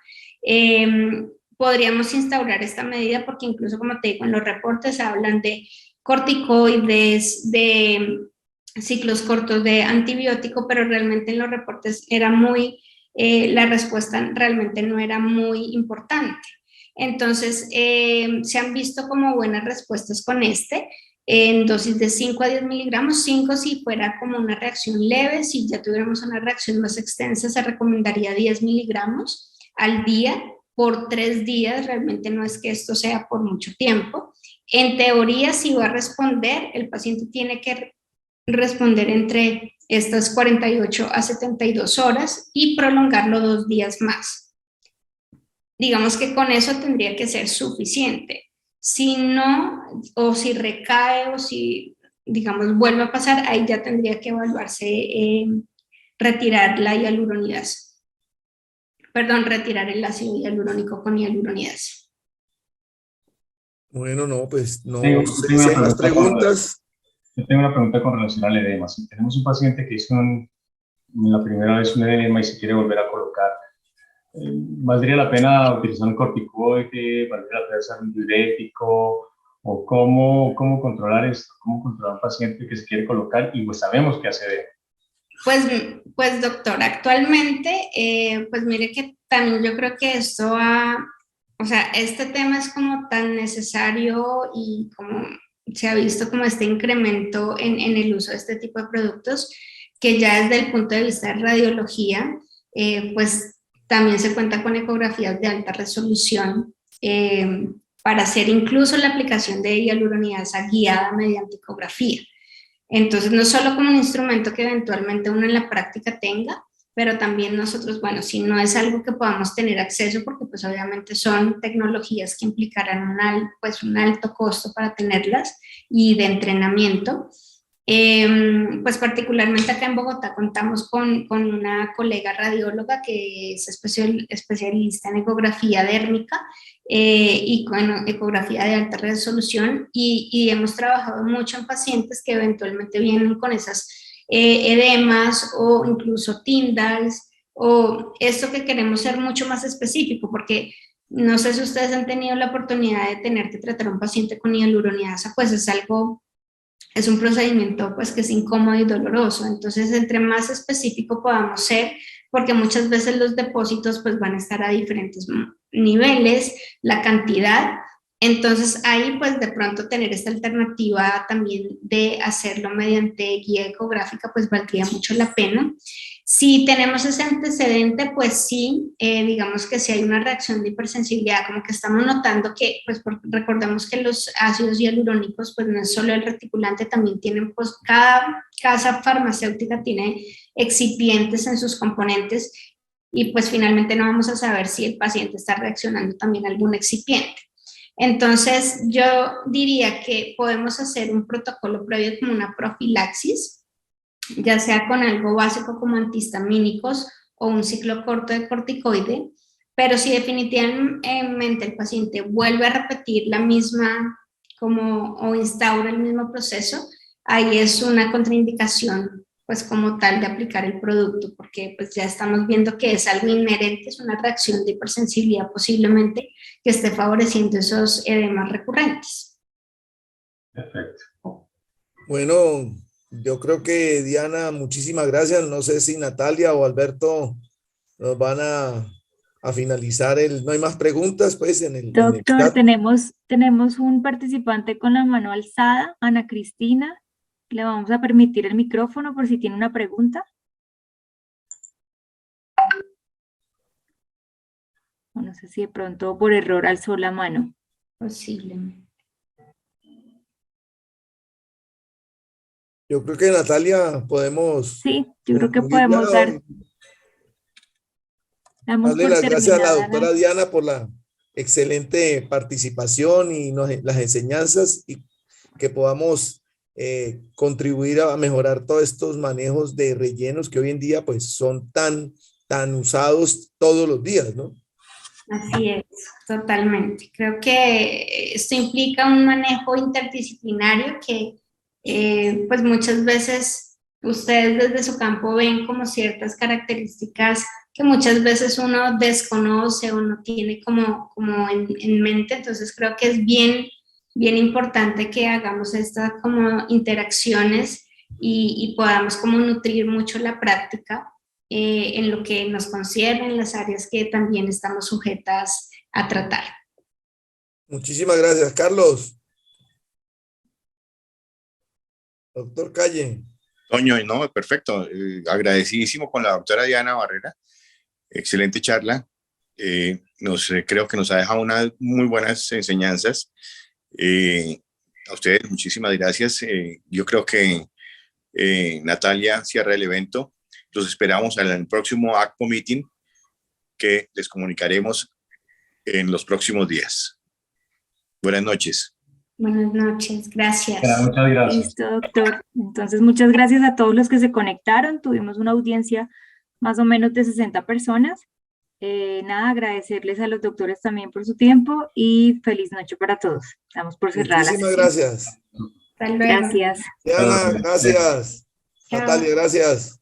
podríamos instaurar esta medida porque incluso, como te digo, en los reportes hablan de corticoides, de ciclos cortos de antibiótico, pero realmente en los reportes era muy, la respuesta realmente no era muy importante. Entonces, se han visto como buenas respuestas con en dosis de 5 a 10 miligramos, 5 si fuera como una reacción leve, si ya tuviéramos una reacción más extensa, se recomendaría 10 miligramos al día por 3 días, realmente no es que esto sea por mucho tiempo. En teoría, si va a responder, el paciente tiene que responder entre estas 48 a 72 horas y prolongarlo 2 días más. digamos que con eso tendría que ser suficiente. Si no, o si recae, o si, digamos, vuelve a pasar, ahí ya tendría que evaluarse retirar la hialuronidasa. Perdón, retirar el ácido hialurónico con hialuronidasa. Bueno, no, pues no Tengo, sé tengo si una hay más pregunta con, preguntas. yo tengo una pregunta con relación al edema. Si tenemos un paciente que hizo la primera vez un edema y se quiere volver a colocar, ¿valdría la pena utilizar un corticoide? ¿Valdría la pena usar un diurético? ¿O cómo controlar esto? ¿Cómo controlar a un paciente que se quiere colocar y pues sabemos que hace edema? Pues doctor, actualmente, pues mire que también yo creo que esto o sea, este tema es como tan necesario y como se ha visto como este incremento en el uso de este tipo de productos, que ya desde el punto de vista de radiología, pues también se cuenta con ecografías de alta resolución para hacer incluso la aplicación de hialuronidasa guiada mediante ecografía. Entonces, no solo como un instrumento que eventualmente uno en la práctica tenga, pero también nosotros, bueno, si no es algo que podamos tener acceso, porque pues obviamente son tecnologías que implicarán pues un alto costo para tenerlas y de entrenamiento, pues particularmente acá en Bogotá contamos con una colega radióloga que es especialista en ecografía dérmica y con ecografía de alta resolución y hemos trabajado mucho en pacientes que eventualmente vienen con esas edemas o incluso tindals o esto que queremos ser mucho más específico porque no sé si ustedes han tenido la oportunidad de tener que tratar a un paciente con hialuronidasa, pues es un procedimiento pues que es incómodo y doloroso. Entonces, entre más específico podamos ser, porque muchas veces los depósitos pues van a estar a diferentes niveles, la cantidad. Entonces, ahí pues de pronto tener esta alternativa también de hacerlo mediante guía ecográfica pues valdría mucho la pena. Si tenemos ese antecedente, pues sí, digamos que si hay una reacción de hipersensibilidad, como que estamos notando que, pues recordemos que los ácidos hialurónicos, pues no es solo el reticulante, también tienen, pues cada casa farmacéutica tiene excipientes en sus componentes y pues finalmente no vamos a saber si el paciente está reaccionando también a algún excipiente. Entonces, yo diría que podemos hacer un protocolo previo como una profilaxis, ya sea con algo básico como antihistamínicos o un ciclo corto de corticoide, pero si definitivamente el paciente vuelve a repetir la misma o instaura el mismo proceso, ahí es una contraindicación pues como tal de aplicar el producto, porque pues ya estamos viendo que es algo inherente, es una reacción de hipersensibilidad posiblemente que esté favoreciendo esos edemas recurrentes. Perfecto. Bueno, yo creo que Diana, muchísimas gracias. No sé si Natalia o Alberto nos van a finalizar no hay más preguntas pues en el Doctor, chat. tenemos un participante con la mano alzada, Ana Cristina. Le vamos a permitir el micrófono por si tiene una pregunta. O no sé si de pronto por error alzó la mano. Posiblemente. Yo creo que Natalia podemos Sí, yo creo que concluirla. podemos damos Darle por las gracias a la terminada doctora Diana por la excelente participación y las enseñanzas y que podamos contribuir a mejorar todos estos manejos de rellenos que hoy en día pues son tan usados todos los días, ¿no? Así es, totalmente. Creo que esto implica un manejo interdisciplinario que pues muchas veces ustedes desde su campo ven como ciertas características que muchas veces uno desconoce o no tiene como en mente. Entonces creo que es bien importante que hagamos estas como interacciones y podamos como nutrir mucho la práctica en lo que nos concierne, en las áreas que también estamos sujetas a tratar. Muchísimas gracias, Carlos. Doctor Calle. Toño, no, perfecto. Agradecidísimo con la doctora Diana Barrera. Excelente charla. Creo que nos ha dejado unas muy buenas enseñanzas. A ustedes, muchísimas gracias. Yo creo que Natalia cierra el evento. Los esperamos en el próximo ACPO Meeting que les comunicaremos en los próximos días. Buenas noches. Buenas noches, gracias. Muchas gracias. Listo, doctor. Entonces, muchas gracias a todos los que se conectaron. Tuvimos una audiencia más o menos de 60 personas. Nada, agradecerles a los doctores también por su tiempo y feliz noche para todos. Estamos por cerrar la Muchísimas sesión. gracias. Hasta luego. Gracias. Diana, gracias. Chao. Natalia, gracias.